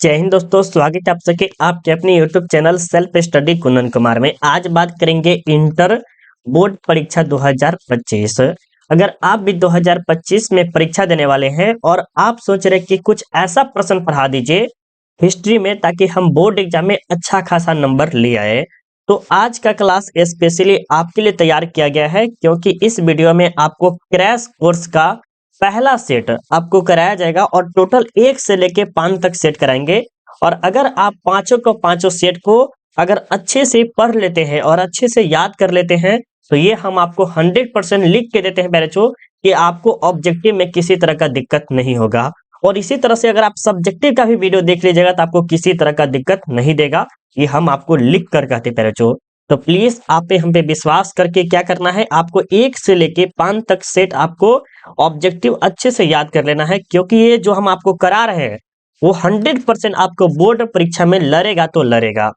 जय हिंद दोस्तों, स्वागत है आप सबके आपके अपने YouTube channel self study Kundan Kumar में। आज बात करेंगे इंटर बोर्ड परीक्षा 2025। अगर आप भी 2025 में परीक्षा देने वाले हैं और आप सोच रहे कि कुछ ऐसा प्रश्न पढ़ा दीजिए हिस्ट्री में ताकि हम बोर्ड एग्जाम में अच्छा खासा नंबर ले आए, तो आज का क्लास स्पेशली आपके लिए तैयार किया गया है, क्योंकि इस वीडियो में आपको क्रैश कोर्स का पहला सेट आपको कराया जाएगा और टोटल 1 से लेके 5 तक सेट कराएंगे। और अगर आप पांचों को पांचों सेट को अगर अच्छे से पढ़ लेते हैं और अच्छे से याद कर लेते हैं, तो ये हम आपको 100% लिख के देते हैं बैचो कि आपको ऑब्जेक्टिव में किसी तरह का दिक्कत नहीं होगा। और इसी तरह से अगर आप सब्जेक्टिव का भी वीडियो देख लीजिएगा तो आपको किसी तरह का दिक्कत नहीं देगा, ये हम आपको लिख कर कहते हैं बैचो। तो प्लीज आप पे हम पे विश्वास करके क्या करना है, आपको 1 से लेके 5 तक सेट आपको ऑब्जेक्टिव अच्छे से याद कर लेना है, क्योंकि ये जो हम आपको करा रहे हैं वो 100% आपको बोर्ड परीक्षा में लड़ेगा तो लड़ेगा।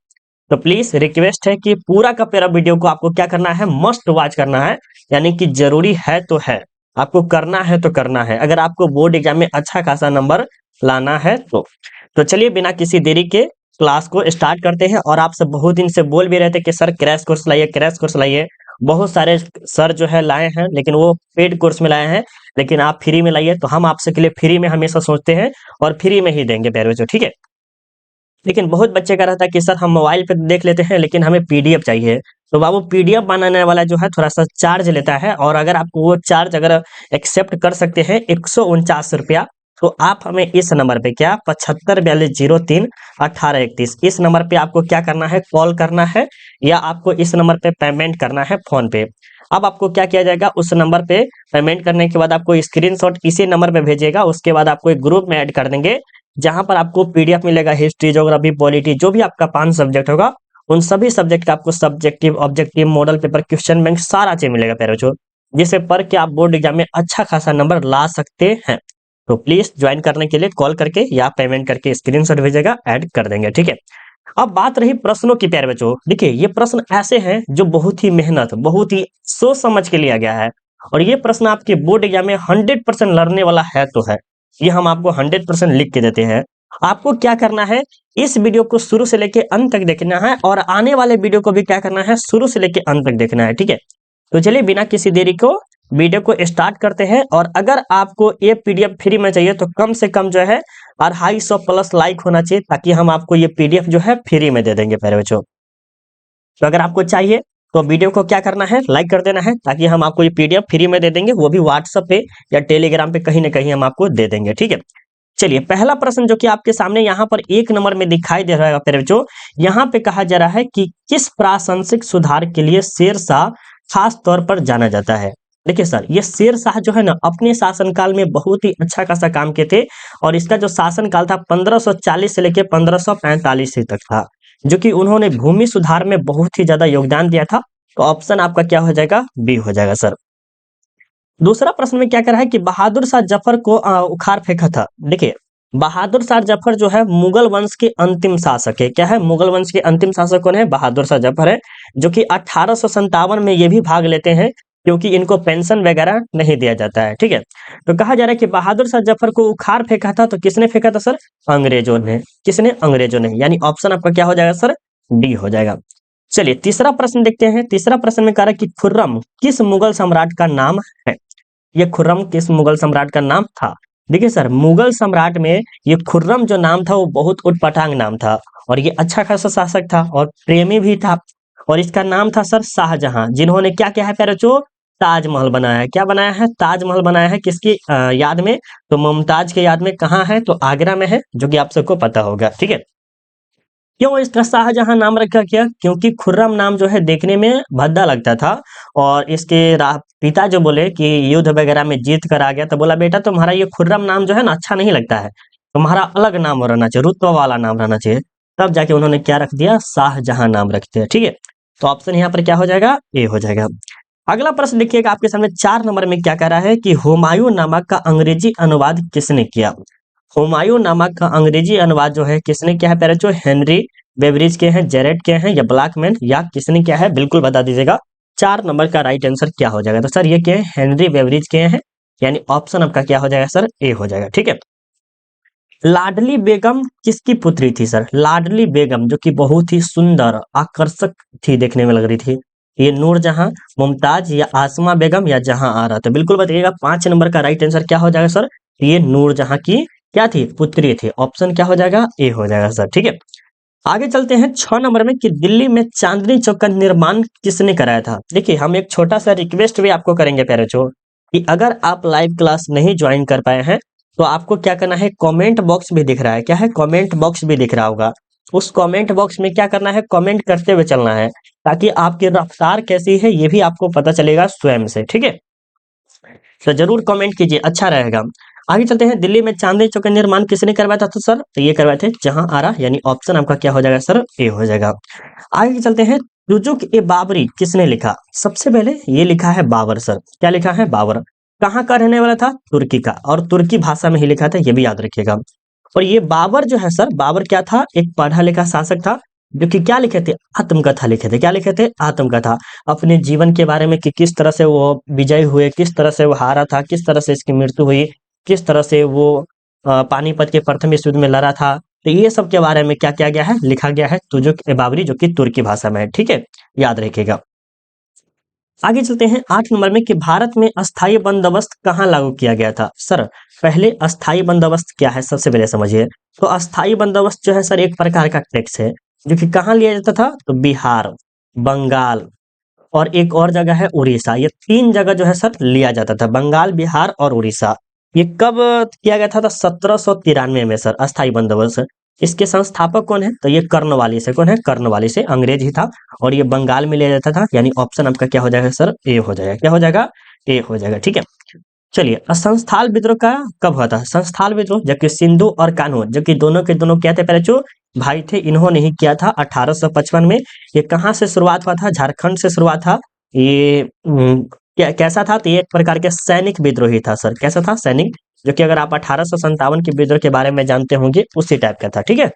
तो प्लीज रिक्वेस्ट है कि पूरा का पूरा वीडियो को आपको क्या करना है, मस्ट वॉच करना है, यानी कि जरूरी है तो है, आपको करना है तो करना है, अगर आपको बोर्ड एग्जाम में अच्छा खासा नंबर लाना है तो चलिए बिना किसी देरी के क्लास को स्टार्ट करते हैं। और आप सब बहुत दिन से बोल भी रहे थे कि सर क्रैश कोर्स लाइए, क्रैश कोर्स लाइए। बहुत सारे सर जो है लाए हैं, लेकिन वो पेड कोर्स में लाए हैं, लेकिन आप फ्री में लाइए, तो हम आपसे के लिए फ्री में हमेशा सोचते हैं और फ्री में ही देंगे बैरवेजो, ठीक है। लेकिन बहुत बच्चे का रहता है कि सर हम मोबाइल पे देख लेते हैं लेकिन हमें पीडीएफ चाहिए, तो बाबू पीडीएफ बनाने वाला जो है थोड़ा सा चार्ज लेता है, और अगर आपको वो चार्ज अगर एक्सेप्ट कर सकते हैं 149 रुपया, तो आप हमें इस नंबर पे क्या 7542031831 इस नंबर पे आपको क्या करना है, कॉल करना है, या आपको इस नंबर पे पेमेंट करना है फोन पे। अब आपको क्या किया जाएगा, उस नंबर पे पेमेंट करने के बाद आपको स्क्रीनशॉट इसी नंबर पे भेजिएगा, उसके बाद आपको एक ग्रुप में ऐड कर देंगे जहां पर आपको पीडीएफ मिलेगा, हिस्ट्री, ज्योग्राफी, पॉलिटी, जो भी आपका 5 सब्जेक्ट होगा उन सभी सब्जेक्ट का आपको subjective, objective, model paper, question bank सारा चीज मिलेगा पैरोचो, जिसे पढ़ के आप बोर्ड एग्जाम में अच्छा खासा नंबर ला सकते हैं। तो प्लीज ज्वाइन करने के लिए कॉल करके या पेमेंट करके स्क्रीनशॉट भेजेगा, ऐड कर देंगे, ठीक है। अब बात रही प्रश्नों की, प्यारे बच्चों देखिए ये प्रश्न ऐसे हैं जो बहुत ही मेहनत, बहुत ही सोच समझ के लिया गया है, और ये प्रश्न आपके बोर्ड एग्जाम में 100% लड़ने वाला है तो है, ये हम आपको 100% लिख के देते हैं। आपको क्या करना है, इस वीडियो को शुरू से लेके अंत तक देखना है, और आने वाले वीडियो को भी क्या करना है, शुरू से लेके अंत तक देखना है, ठीक है। तो चलिए बिना किसी देरी को वीडियो को स्टार्ट करते हैं। और अगर आपको ये पीडीएफ फ्री में चाहिए तो कम से कम जो है 250 प्लस लाइक होना चाहिए, ताकि हम आपको ये पीडीएफ जो है फ्री में दे देंगे प्यारे बच्चों। तो अगर आपको चाहिए तो वीडियो को क्या करना है, लाइक कर देना है, ताकि हम आपको ये पीडीएफ फ्री में दे देंगे, वो भी व्हाट्सएप पे या टेलीग्राम पे कहीं ना कहीं हम आपको दे देंगे, ठीक है। चलिए पहला प्रश्न जो कि आपके सामने यहाँ पर 1 नंबर में दिखाई दे रहा है प्यारे बच्चों, यहाँ पे कहा जा रहा है कि किस प्रासंशिक सुधार के लिए शेरशाह खास तौर पर जाना जाता है। देखिए सर, ये शेरशाह जो है ना अपने शासनकाल में बहुत ही अच्छा खासा काम किए थे, और इसका जो शासनकाल था 1540 से लेकर 1545 तक था, जो कि उन्होंने भूमि सुधार में बहुत ही ज्यादा योगदान दिया था। तो ऑप्शन आपका क्या हो जाएगा, बी हो जाएगा सर। दूसरा प्रश्न में क्या कर रहा है कि बहादुर शाह जफर को उखाड़ फेंका था। देखिए बहादुर शाह जफर जो है मुगल वंश के अंतिम शासक है। क्या है, मुगल वंश के अंतिम शासक कौन है, बहादुर शाह जफर है, जो कि 1857 में ये भी भाग लेते हैं, क्योंकि इनको पेंशन वगैरह नहीं दिया जाता है, ठीक है। तो कहा जा रहा है कि बहादुर शाह जफर को उखाड़ फेंका था, तो किसने फेंका था सर, अंग्रेजों ने। किसने, अंग्रेजों ने, यानी ऑप्शन आपका क्या हो जाएगा सर, डी हो जाएगा। चलिए तीसरा प्रश्न देखते हैं। तीसरा प्रश्न में कह रहा है कि खुर्रम किस मुगल सम्राट का नाम है। ये खुर्रम किस मुगल सम्राट का नाम था। देखिए सर, मुगल सम्राट में ये खुर्रम जो नाम था वो बहुत उटपटांग नाम था, और ये अच्छा खासा शासक था और प्रेमी भी था, और इसका नाम था सर शाहजहां, जिन्होंने क्या किया है प्यारे बच्चों, ताजमहल बनाया है। क्या बनाया है, ताजमहल बनाया है, किसकी याद में, तो मुमताज के याद में। कहाँ है, तो आगरा में है, जो कि आप सबको पता होगा, ठीक है। क्यों इसका शाहजहां नाम रखा गया, क्योंकि खुर्रम नाम जो है देखने में भद्दा लगता था, और इसके पिता जो बोले कि युद्ध वगैरह में जीत कर आ गया, तो बोला बेटा तुम्हारा ये खुर्रम नाम जो है ना अच्छा नहीं लगता है, तुम्हारा अलग नाम रहना चाहिए, रुतबा वाला नाम रहना चाहिए। तब जाके उन्होंने क्या रख दिया, शाहजहां नाम रख दिया, ठीक है। तो ऑप्शन यहाँ पर क्या हो जाएगा, ए हो जाएगा। अगला प्रश्न देखिएगा आपके सामने 4 नंबर में क्या कह रहा है कि हुमायूं नामा का अंग्रेजी अनुवाद किसने किया। हुमायूं नामा का अंग्रेजी अनुवाद जो है किसने किया है प्यारे, जो हेनरी बेवरिज के हैं, जेरेट के हैं, या ब्लैकमैन, या किसने किया है, बिल्कुल बता दीजिएगा। 4 नंबर का राइट आंसर क्या हो जाएगा, तो सर ये क्या है, हेनरी बेवरिज के हैं, यानी ऑप्शन आपका क्या हो जाएगा सर, ए हो जाएगा, ठीक है। लाडली बेगम किसकी पुत्री थी सर? लाडली बेगम जो कि बहुत ही सुंदर आकर्षक थी, देखने में लग रही थी। ये नूरजहां, मुमताज या आसमा बेगम या जहां आरा? तो बिल्कुल बताइएगा 5 नंबर का राइट आंसर क्या हो जाएगा सर? ये नूरजहां की क्या थी? पुत्री थी। ऑप्शन क्या हो जाएगा? ए हो जाएगा सर। ठीक है, आगे चलते हैं 6 नंबर में कि दिल्ली में चांदनी चौक का निर्माण किसने कराया था? देखिए, हम एक छोटा सा रिक्वेस्ट भी आपको करेंगे प्यारे बच्चों कि अगर आप लाइव क्लास नहीं ज्वाइन कर पाए हैं तो आपको क्या करना है, कमेंट बॉक्स भी दिख रहा है, क्या है, कमेंट बॉक्स भी दिख रहा होगा, उस कमेंट बॉक्स में क्या करना है, कमेंट करते हुए चलना है, ताकि आपकी रफ्तार कैसी है ये भी आपको पता चलेगा स्वयं से। ठीक है, तो जरूर कमेंट कीजिए, अच्छा रहेगा। आगे चलते हैं, दिल्ली में चांदनी चौक का निर्माण किसने करवाया था? तो सर तो ये करवाए थे जहां आरा, यानी ऑप्शन आपका क्या हो जाएगा सर? ए हो जाएगा। आगे चलते हैं, रुजुक ए बाबरी किसने लिखा? सबसे पहले ये लिखा है बाबर सर। क्या लिखा है? बाबर। कहाँ का रहने वाला था? तुर्की का, और तुर्की भाषा में ही लिखा था, ये भी याद रखिएगा। और ये बाबर जो है सर, बाबर क्या था? एक पढ़ा लिखा शासक था, जो कि क्या लिखे थे? आत्मकथा लिखे थे। क्या लिखे थे? आत्मकथा। अपने जीवन के बारे में कि किस तरह से वो विजयी हुए, किस तरह से वो हारा था, किस तरह से इसकी मृत्यु हुई, किस तरह से वो पानीपत के प्रथम विश्व युद्ध में लड़ा था। तो ये सब के बारे में क्या किया गया है? लिखा गया है तुजुक ए बाबरी, जो कि तुर्की भाषा में है। ठीक है, याद रखिएगा। आगे चलते हैं 8 नंबर में कि भारत में अस्थायी बंदोबस्त कहाँ लागू किया गया था? सर पहले अस्थायी बंदोबस्त क्या है सबसे पहले समझिए। तो अस्थायी बंदोबस्त जो है सर एक प्रकार का टैक्स है, जो कि कहाँ लिया जाता था? तो बिहार, बंगाल और एक और जगह है उड़ीसा। ये 3 जगह जो है सर लिया जाता था, बंगाल, बिहार और उड़ीसा। ये कब किया गया था? तो 1793 में सर अस्थायी बंदोबस्त। इसके संस्थापक कौन है? तो ये कर्नवाली से, कौन है? कर्नवाली से, अंग्रेज ही था, और ये बंगाल में लिया जाता था। यानी ऑप्शन आपका क्या हो जाएगा सर? ए हो जाएगा। क्या हो जाएगा? ए हो जाएगा। ठीक है, चलिए, संस्थाल विद्रोह का कब हुआ था? संस्थाल विद्रोह जबकि सिंधु और कान्हो, जो कि दोनों के दोनों क्या थे पहले? जो भाई थे, इन्होंने ही किया था 1855 में। ये कहाँ से शुरुआत हुआ था? झारखंड से शुरुआत था। ये कैसा था? तो ये एक प्रकार के सैनिक विद्रोह ही था सर। कैसा था? सैनिक, जो कि अगर आप 1857 के विद्रोह के बारे में जानते होंगे उसी टाइप का था। ठीक है,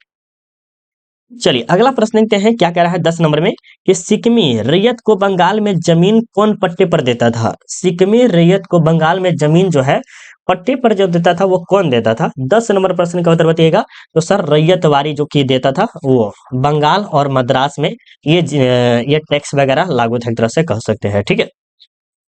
चलिए अगला प्रश्न देखते हैं, क्या कह रहा है 10 नंबर में कि सिक्किमी रैयत को बंगाल में जमीन कौन पट्टे पर देता था? सिक्किमी रैयत को बंगाल में जमीन जो है पट्टे पर जो देता था वो कौन देता था? 10 नंबर प्रश्न का उत्तर बताइएगा। तो सर रैयतवारी जो कि देता था वो बंगाल और मद्रास में ये टैक्स वगैरह लागू था, एक तरह से कह सकते हैं। ठीक है,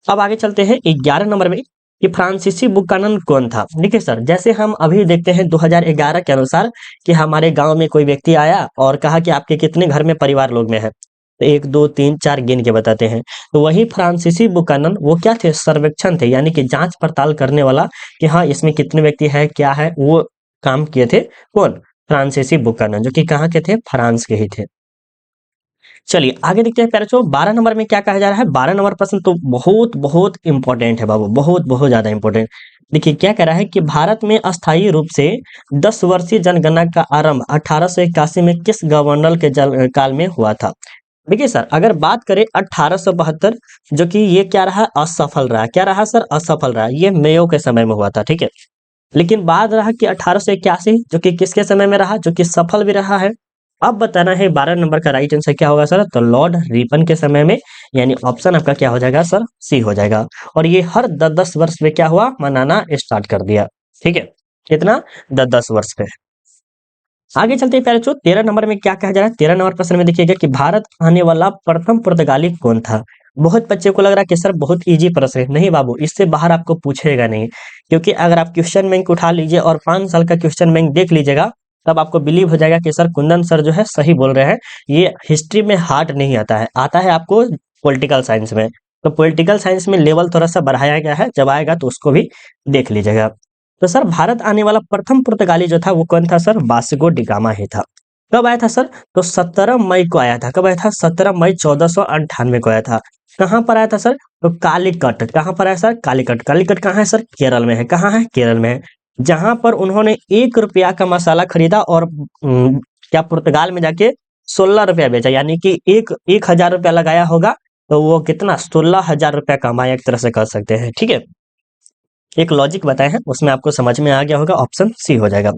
अब आगे चलते हैं 11 नंबर में कि फ्रांसीसी बुकानन कौन था? देखिए सर, जैसे हम अभी देखते हैं 2011 के अनुसार कि हमारे गांव में कोई व्यक्ति आया और कहा कि आपके कितने घर में परिवार लोग में है, तो 1 2 3 4 गिन के बताते हैं। तो वही फ्रांसीसी बुकानन वो क्या थे? सर्वेक्षण थे, यानी कि जांच पड़ताल करने वाला, कि हाँ इसमें कितने व्यक्ति है, क्या है, वो काम किए थे। कौन? फ्रांसीसी बुकानन, जो कि कहाँ के थे? फ्रांस के ही थे। चलिए आगे देखते हैं प्यारे बच्चों, 12 नंबर में क्या कहा जा रहा है? 12 नंबर प्रश्न तो बहुत बहुत इंपॉर्टेंट है बाबू, बहुत बहुत ज्यादा इंपॉर्टेंट। देखिए क्या कह रहा है कि भारत में अस्थायी रूप से 10 वर्षीय जनगणना का आरंभ 1881 में किस गवर्नर के काल में हुआ था? देखिए सर, अगर बात करें 1872, जो कि ये क्या रहा? असफल रहा। क्या रहा सर? असफल रहा। ये मेयो के समय में हुआ था। ठीक है, लेकिन बाद रहा कि 1881, जो कि किसके समय में रहा? जो कि सफल भी रहा है। अब बताना है 12 नंबर का राइट आंसर क्या होगा सर? तो लॉर्ड रिपन के समय में, यानी ऑप्शन आपका क्या हो जाएगा सर? सी हो जाएगा। और ये हर 10-10 वर्ष में क्या हुआ? मनाना स्टार्ट कर दिया। ठीक है, कितना? 10-10 वर्ष पे। आगे चलते हैं प्यारे बच्चों, 13 नंबर में क्या कहा जा रहा है? 13 नंबर प्रश्न में देखिएगा कि भारत आने वाला प्रथम पुर्तगाली कौन था? बहुत बच्चे को लग रहा है कि सर बहुत इजी प्रश्न है। नहीं बाबू, इससे बाहर आपको पूछेगा नहीं, क्योंकि अगर आप क्वेश्चन बैंक उठा लीजिए और 5 साल का क्वेश्चन बैंक देख लीजिएगा, तब आपको बिलीव हो जाएगा कि सर कुंदन सर जो है सही बोल रहे हैं। ये हिस्ट्री में हार्ड नहीं आता है, आता है आपको पॉलिटिकल साइंस में। तो पॉलिटिकल साइंस में लेवल थोड़ा सा बढ़ाया गया है, जब आएगा तो उसको भी देख लीजिएगा। तो सर भारत आने वाला प्रथम पुर्तगाली जो था वो कौन था सर? वास्को डी गामा ही था। कब आया था सर? तो 17 मई को आया था। कब आया था? 17 मई 1498 को आया था। कहाँ पर आया था सर? तो कालीकट। कहाँ पर आया सर? कालीकट। कालीकट कहाँ है सर? केरल में है। कहाँ है? केरल में है। जहां पर उन्होंने 1 रुपया का मसाला खरीदा और क्या पुर्तगाल में जाके 16 रुपया बेचा, यानी कि 1,000 रुपया लगाया होगा तो वो कितना? 16,000 रुपया कमाया, एक तरह से कह सकते हैं। ठीक है, एक लॉजिक बताए हैं, उसमें आपको समझ में आ गया होगा, ऑप्शन सी हो जाएगा।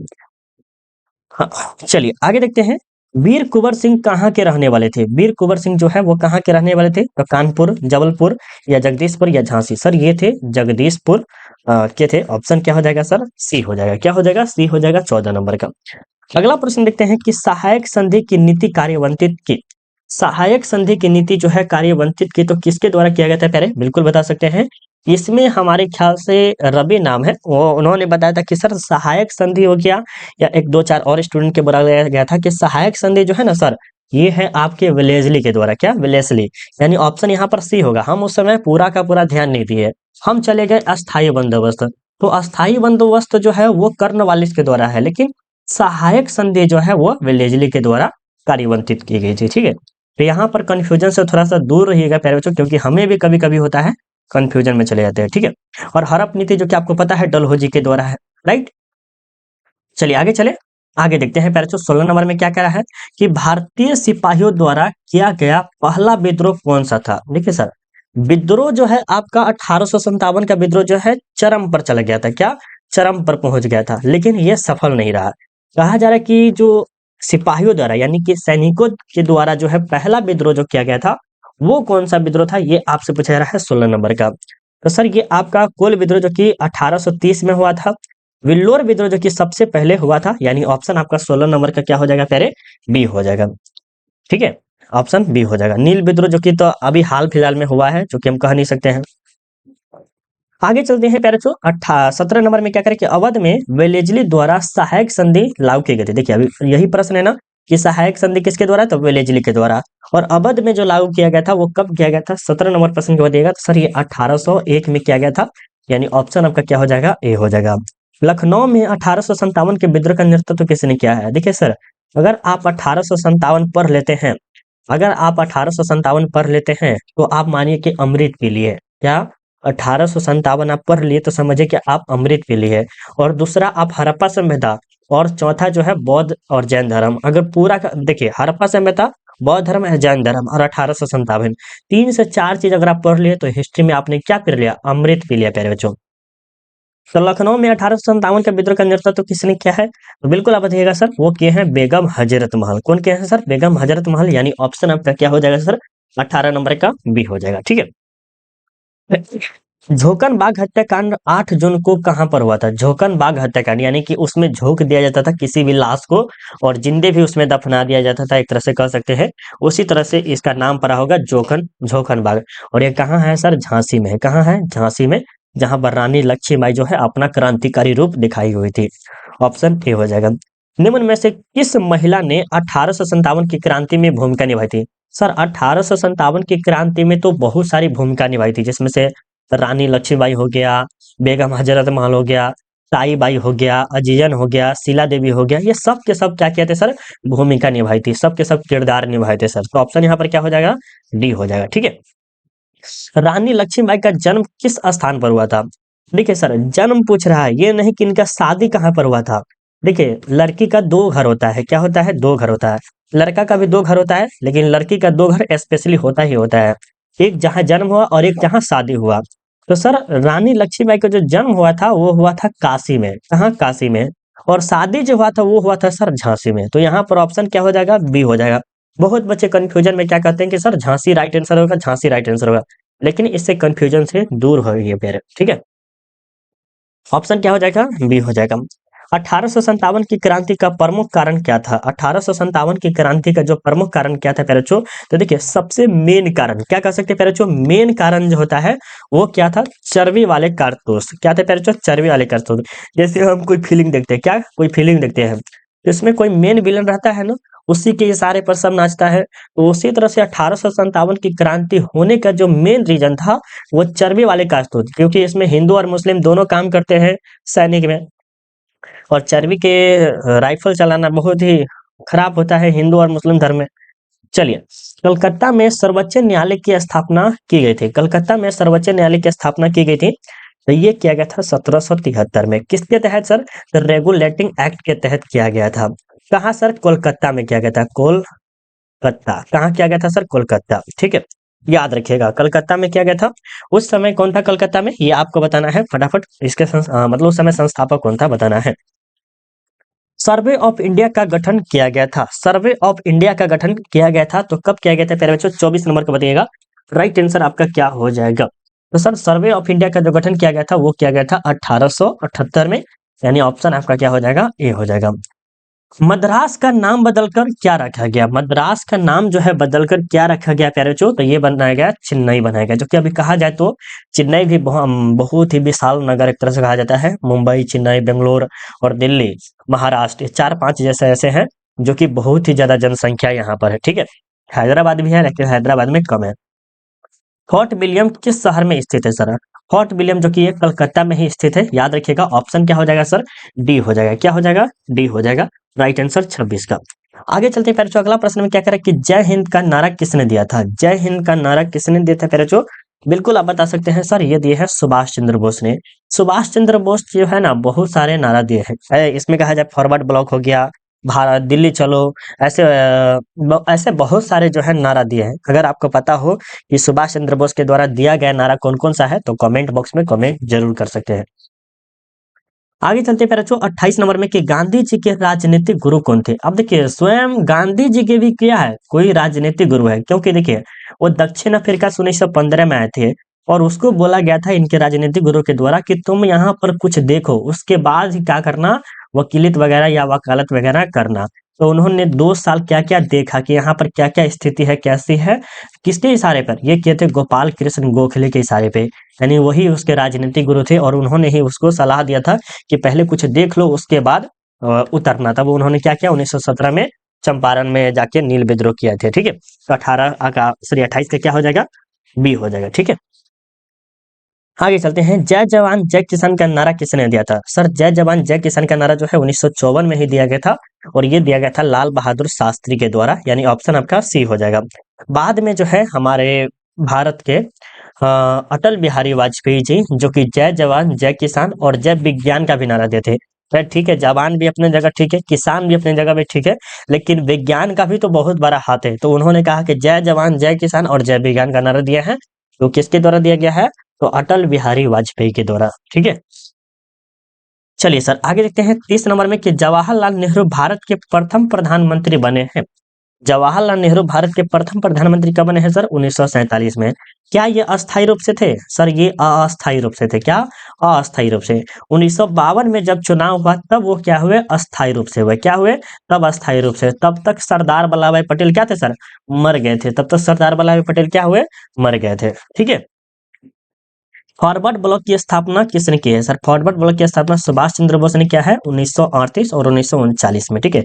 हाँ, चलिए आगे देखते हैं। वीर कुंवर सिंह कहाँ के रहने वाले थे? वीर कुंवर सिंह जो है वो कहाँ के रहने वाले थे? तो कानपुर, जबलपुर या जगदीशपुर या झांसी? सर ये थे जगदीशपुर के थे। ऑप्शन क्या हो जाएगा सर? सी हो जाएगा। क्या हो जाएगा? सी हो जाएगा 14 नंबर का। अगला प्रश्न देखते हैं कि सहायक संधि की नीति कार्यान्वित की। सहायक संधि की नीति जो है कार्यान्वित की तो किसके द्वारा किया गया था? प्यारे बिल्कुल बता सकते हैं। इसमें हमारे ख्याल से रवि नाम है, वो उन्होंने बताया था कि सर सहायक संधि हो गया, या एक दो चार और स्टूडेंट के बताया गया था कि सहायक संधि जो है ना सर, ये है आपके वेलेस्ली के द्वारा। क्या? वेलेस्ली। यानी ऑप्शन यहाँ पर सी होगा। हम उस समय पूरा का पूरा ध्यान नहीं दिए, हम चले गए अस्थायी बंदोबस्त। तो अस्थायी बंदोबस्त जो है वो कर्नवालिस के द्वारा है, लेकिन सहायक संधि जो है वो वेलेस्ली के द्वारा कार्यान्वित की गई थी। ठीक है, तो यहाँ पर कंफ्यूजन से थोड़ा सा दूर रहिएगा प्यारे बच्चों, क्योंकि हमें भी कभी कभी होता है, कंफ्यूजन में चले जाते हैं। ठीक है, और हड़प नीति जो कि आपको पता है डलहौजी के द्वारा है, राइट। चलिए आगे चले, आगे देखते हैं प्यारे बच्चों 16 नंबर में क्या कह रहा है कि भारतीय सिपाहियों द्वारा किया गया पहला विद्रोह कौन सा था? देखिए सर, विद्रोह जो है आपका 1857 का विद्रोह जो है चरम पर चला गया था। क्या? चरम पर पहुंच गया था, लेकिन यह सफल नहीं रहा। कहा जा रहा है कि जो सिपाहियों द्वारा यानी कि सैनिकों के द्वारा जो है पहला विद्रोह जो किया गया था, वो कौन सा विद्रोह था, ये आपसे पूछा जा रहा है 16 नंबर का। तो सर ये आपका कोल विद्रोह जो कि 1830 में हुआ था। विल्लोर विद्रोह जो कि सबसे पहले हुआ था, यानी ऑप्शन आपका 16 नंबर का क्या हो जाएगा प्यारे? बी हो जाएगा। ठीक है, ऑप्शन बी हो जाएगा। नील विद्रोह जो कि तो अभी हाल फिलहाल में हुआ है, जो कि हम कह नहीं सकते हैं। आगे चलते हैं प्यारे बच्चों 17 नंबर में क्या करें कि अवध में वेलेस्ली द्वारा सहायक संधि लागू की गई थी। देखिए अभी यही प्रश्न है ना कि सहायक संधि किसके द्वारा? तो वेलेस्ली के द्वारा। और अवध में जो लागू किया गया था वो कब किया गया था? 17 नंबर प्रश्न के बाद दिएगा तो सर ये 1801 में किया गया था, यानी ऑप्शन आपका क्या हो जाएगा? ए हो जाएगा। लखनऊ में 1857 के विद्रोह का नेतृत्व किसने किया है? देखिए सर, अगर आप 1857 पढ़ लेते हैं, अगर आप 1857 पढ़ लेते हैं तो आप मानिए कि अमृत के लिए। क्या? 1857 आप पढ़ लिए तो समझिए कि आप अमृत के लिए है। और दूसरा आप हड़प्पा सभ्यता, और चौथा जो है बौद्ध और जैन धर्म। अगर पूरा देखिए हड़प्पा सभ्यता, बौद्ध धर्म है, जैन धर्म और 1857, 3 से 4 चीज अगर आप पढ़ लिए तो हिस्ट्री में आपने क्या पढ़ लिया? अमृत पी लिया प्यारे बच्चों। तो लखनऊ में 1857 का विद्रोह का नेतृत्व किसने किया है? तो बिल्कुल आप बताइएगा सर, वो किए हैं बेगम हजरत महल। कौन किए हैं सर? बेगम हजरत महल, यानी ऑप्शन आपका क्या हो जाएगा सर? 18 नंबर का बी हो जाएगा। ठीक है, झोकन बाग हत्याकांड 8 जून को कहां पर हुआ था? झोकन बाग हत्याकांड यानी कि उसमें झोंक दिया जाता था किसी भी लाश को, और जिंदे भी उसमें दफना दिया जाता था, एक तरह से कह सकते हैं। उसी तरह से इसका नाम पड़ा होगा झोकन बाग। और ये कहाँ है सर? झांसी में है। कहाँ है? झांसी में, जहां पर रानी लक्ष्मीबाई जो है अपना क्रांतिकारी रूप दिखाई हुई थी। ऑप्शन ए हो जाएगा। निम्न में से किस महिला ने 1857 की क्रांति में भूमिका निभाई थी? सर 1857 की क्रांति में तो बहुत सारी भूमिका निभाई थी, जिसमें से रानी लक्ष्मीबाई हो गया, बेगम हजरत महल हो गया, ताईबाई हो गया, अजीजन हो गया, शीला देवी हो गया, ये सब के सब क्या किए थे सर? भूमिका निभाई थी, सब के सब किरदार निभाए थे सर। तो ऑप्शन यहाँ पर क्या हो जाएगा? डी हो जाएगा। ठीक है, रानी लक्ष्मीबाई का जन्म किस स्थान पर हुआ था? देखिए सर, जन्म पूछ रहा है, ये नहीं कि इनका शादी कहाँ पर हुआ था। देखिए लड़की का 2 घर होता है। क्या होता है? 2 घर होता है। लड़का का भी 2 घर होता है, लेकिन लड़की का 2 घर स्पेशली होता ही होता है। एक जहाँ जन्म हुआ और एक जहाँ शादी हुआ। तो सर रानी लक्ष्मीबाई का जो जन्म हुआ था वो हुआ था काशी में। कहाँ? काशी में। और शादी जो हुआ था वो हुआ था सर झांसी में। तो यहाँ पर ऑप्शन क्या हो जाएगा? बी हो जाएगा। बहुत बच्चे कंफ्यूजन में क्या कहते हैं कि सर झांसी राइट आंसर होगा, झांसी राइट आंसर होगा, लेकिन इससे कंफ्यूजन से दूर हो गई है प्यारे। ठीक है, ऑप्शन क्या हो जाएगा? बी हो जाएगा। 1857 की क्रांति का प्रमुख कारण क्या था? 1857 की क्रांति का जो प्रमुख कारण क्या था प्यारे बच्चों? तो देखिए सबसे मेन कारण क्या कह सकते हैं प्यारे बच्चों? मेन कारण जो होता है वो क्या था? चर्बी वाले कारतूस। क्या थे प्यारे बच्चों? चर्बी वाले कारतूस। जैसे हम कोई फीलिंग देखते हैं, क्या कोई फीलिंग देखते हैं, तो इसमें कोई मेन विलन रहता है ना, उसी के इशारे पर सब नाचता है। तो उसी तरह से 1857 की क्रांति होने का जो मेन रीजन था वो चर्बी वाले कारतूस, क्योंकि इसमें हिंदू और मुस्लिम दोनों काम करते हैं सैनिक में। और चर्बी के राइफल चलाना बहुत ही खराब होता है हिंदू और मुस्लिम धर्म में। चलिए, कलकत्ता में सर्वोच्च न्यायालय की स्थापना की गई थी। कलकत्ता में सर्वोच्च न्यायालय की स्थापना की गई थी, तो ये किया गया था 1773 में। किसके तहत सर? तो रेगुलेटिंग एक्ट के तहत किया गया था। कहाँ सर? कोलकाता में किया गया था। कोलकाता कहाँ किया गया था सर? कोलकाता। ठीक है, याद रखिएगा कलकत्ता में किया गया था। उस समय कौन था कलकत्ता में, ये आपको बताना है फटाफट। इसके मतलब उस समय संस्थापक कौन था बताना है। सर्वे ऑफ इंडिया का गठन किया गया था। सर्वे ऑफ इंडिया का गठन किया गया था तो कब किया गया था प्यारे बच्चों? 24 नंबर का बताइएगा। राइट आंसर आपका क्या हो जाएगा? तो सर सर्वे ऑफ इंडिया का जो गठन किया गया था वो किया गया था 1878 में, यानी ऑप्शन आपका क्या हो जाएगा? ए हो जाएगा। मद्रास का नाम बदलकर क्या रखा गया? मद्रास का नाम जो है बदलकर क्या रखा गया प्यारे बच्चों? तो ये बनाया गया चेन्नई बनाया गया, जो कि अभी कहा जाए तो चेन्नई भी बहुत ही विशाल नगर एक तरह से कहा जाता है। मुंबई, चेन्नई, बेंगलोर और दिल्ली, महाराष्ट्र, ये 4-5 जैसे ऐसे हैं जो कि बहुत ही ज्यादा जनसंख्या यहाँ पर है। ठीक है, हैदराबाद भी है लेकिन हैदराबाद में कम है। फोर्ट विलियम किस शहर में स्थित है सर? फोर्ट विलियम जो कि ये कलकत्ता में ही स्थित है, याद रखिएगा। ऑप्शन क्या हो जाएगा सर? डी हो जाएगा। क्या हो जाएगा? डी हो जाएगा। राइट आंसर 26 का। आगे चलते हैं प्यारे। अगला प्रश्न में क्या करें कि जय हिंद का नारा किसने दिया था? जय हिंद का नारा किसने दिया था प्यारे? बिल्कुल आप बता सकते हैं सर, ये दिए है सुभाष चंद्र बोस ने। सुभाष चंद्र बोस जो है ना बहुत सारे नारा दिए हैं। इसमें कहा जाए फॉरवर्ड ब्लॉक हो गया, भारत दिल्ली चलो, ऐसे ऐसे बहुत सारे जो है नारा दिए हैं। अगर आपको पता हो कि सुभाष चंद्र बोस के द्वारा दिया गया नारा कौन कौन सा है तो कमेंट बॉक्स में कमेंट जरूर कर सकते हैं। आगे चलते हैं 28 नंबर में कि गांधी जी के राजनीतिक गुरु कौन थे? अब देखिए स्वयं गांधी जी के भी क्या है, कोई राजनीतिक गुरु है, क्योंकि देखिए वो दक्षिण अफ्रीका से 1915 में आए थे और उसको बोला गया था इनके राजनीतिक गुरु के द्वारा कि तुम यहाँ पर कुछ देखो, उसके बाद ही क्या करना, वकीलियत वगैरह या वकालत वगैरह करना। तो उन्होंने 2 साल क्या क्या देखा कि यहाँ पर क्या क्या स्थिति है, कैसी है, किसके इशारे पर ये किए थे? गोपाल कृष्ण गोखले के इशारे पे, यानी वही उसके राजनीतिक गुरु थे और उन्होंने ही उसको सलाह दिया था कि पहले कुछ देख लो उसके बाद उतरना। तब उन्होंने क्या किया? 1917 में चंपारण में जाके नील विद्रोह किया थे। ठीक है, तो 28 का क्या हो जाएगा? बी हो जाएगा। ठीक है, आगे चलते हैं। जय जवान जय किसान का नारा किसने दिया था? सर जय जवान जय किसान का नारा जो है 1954 में ही दिया गया था और ये दिया गया था लाल बहादुर शास्त्री के द्वारा, यानी ऑप्शन आपका सी हो जाएगा। बाद में जो है हमारे भारत के अटल बिहारी वाजपेयी जी जो कि जय जवान जय किसान और जय विज्ञान का भी नारा देते थे। ठीक है, जवान भी अपने जगह ठीक है, किसान भी अपने जगह पे ठीक है, लेकिन विज्ञान का भी तो बहुत बड़ा हाथ है। तो उन्होंने कहा कि जय जवान जय किसान और जय विज्ञान का नारा दिया है। तो किसके द्वारा दिया गया है? तो अटल बिहारी वाजपेयी के द्वारा। ठीक है, चलिए सर आगे देखते हैं 30 नंबर में कि जवाहरलाल नेहरू भारत के प्रथम प्रधानमंत्री बने हैं। जवाहरलाल नेहरू भारत के प्रथम प्रधानमंत्री कब बने हैं सर? 1947 में। क्या ये अस्थायी रूप से थे? सर ये अस्थायी रूप से थे। क्या? अस्थायी रूप से। 1952 में जब चुनाव हुआ तब वो क्या हुए? अस्थायी रूप से हुए। क्या हुए? तब अस्थायी रूप से। तब तक सरदार वल्लभ भाई पटेल क्या थे सर? मर गए थे। तब तक सरदार वल्लभ भाई पटेल क्या हुए? मर गए थे। ठीक है, फॉरवर्ड ब्लॉक की स्थापना किसने की है सर? फॉरवर्ड ब्लॉक की स्थापना सुभाष चंद्र बोस ने किया है 1938 और 1939 में। ठीक है,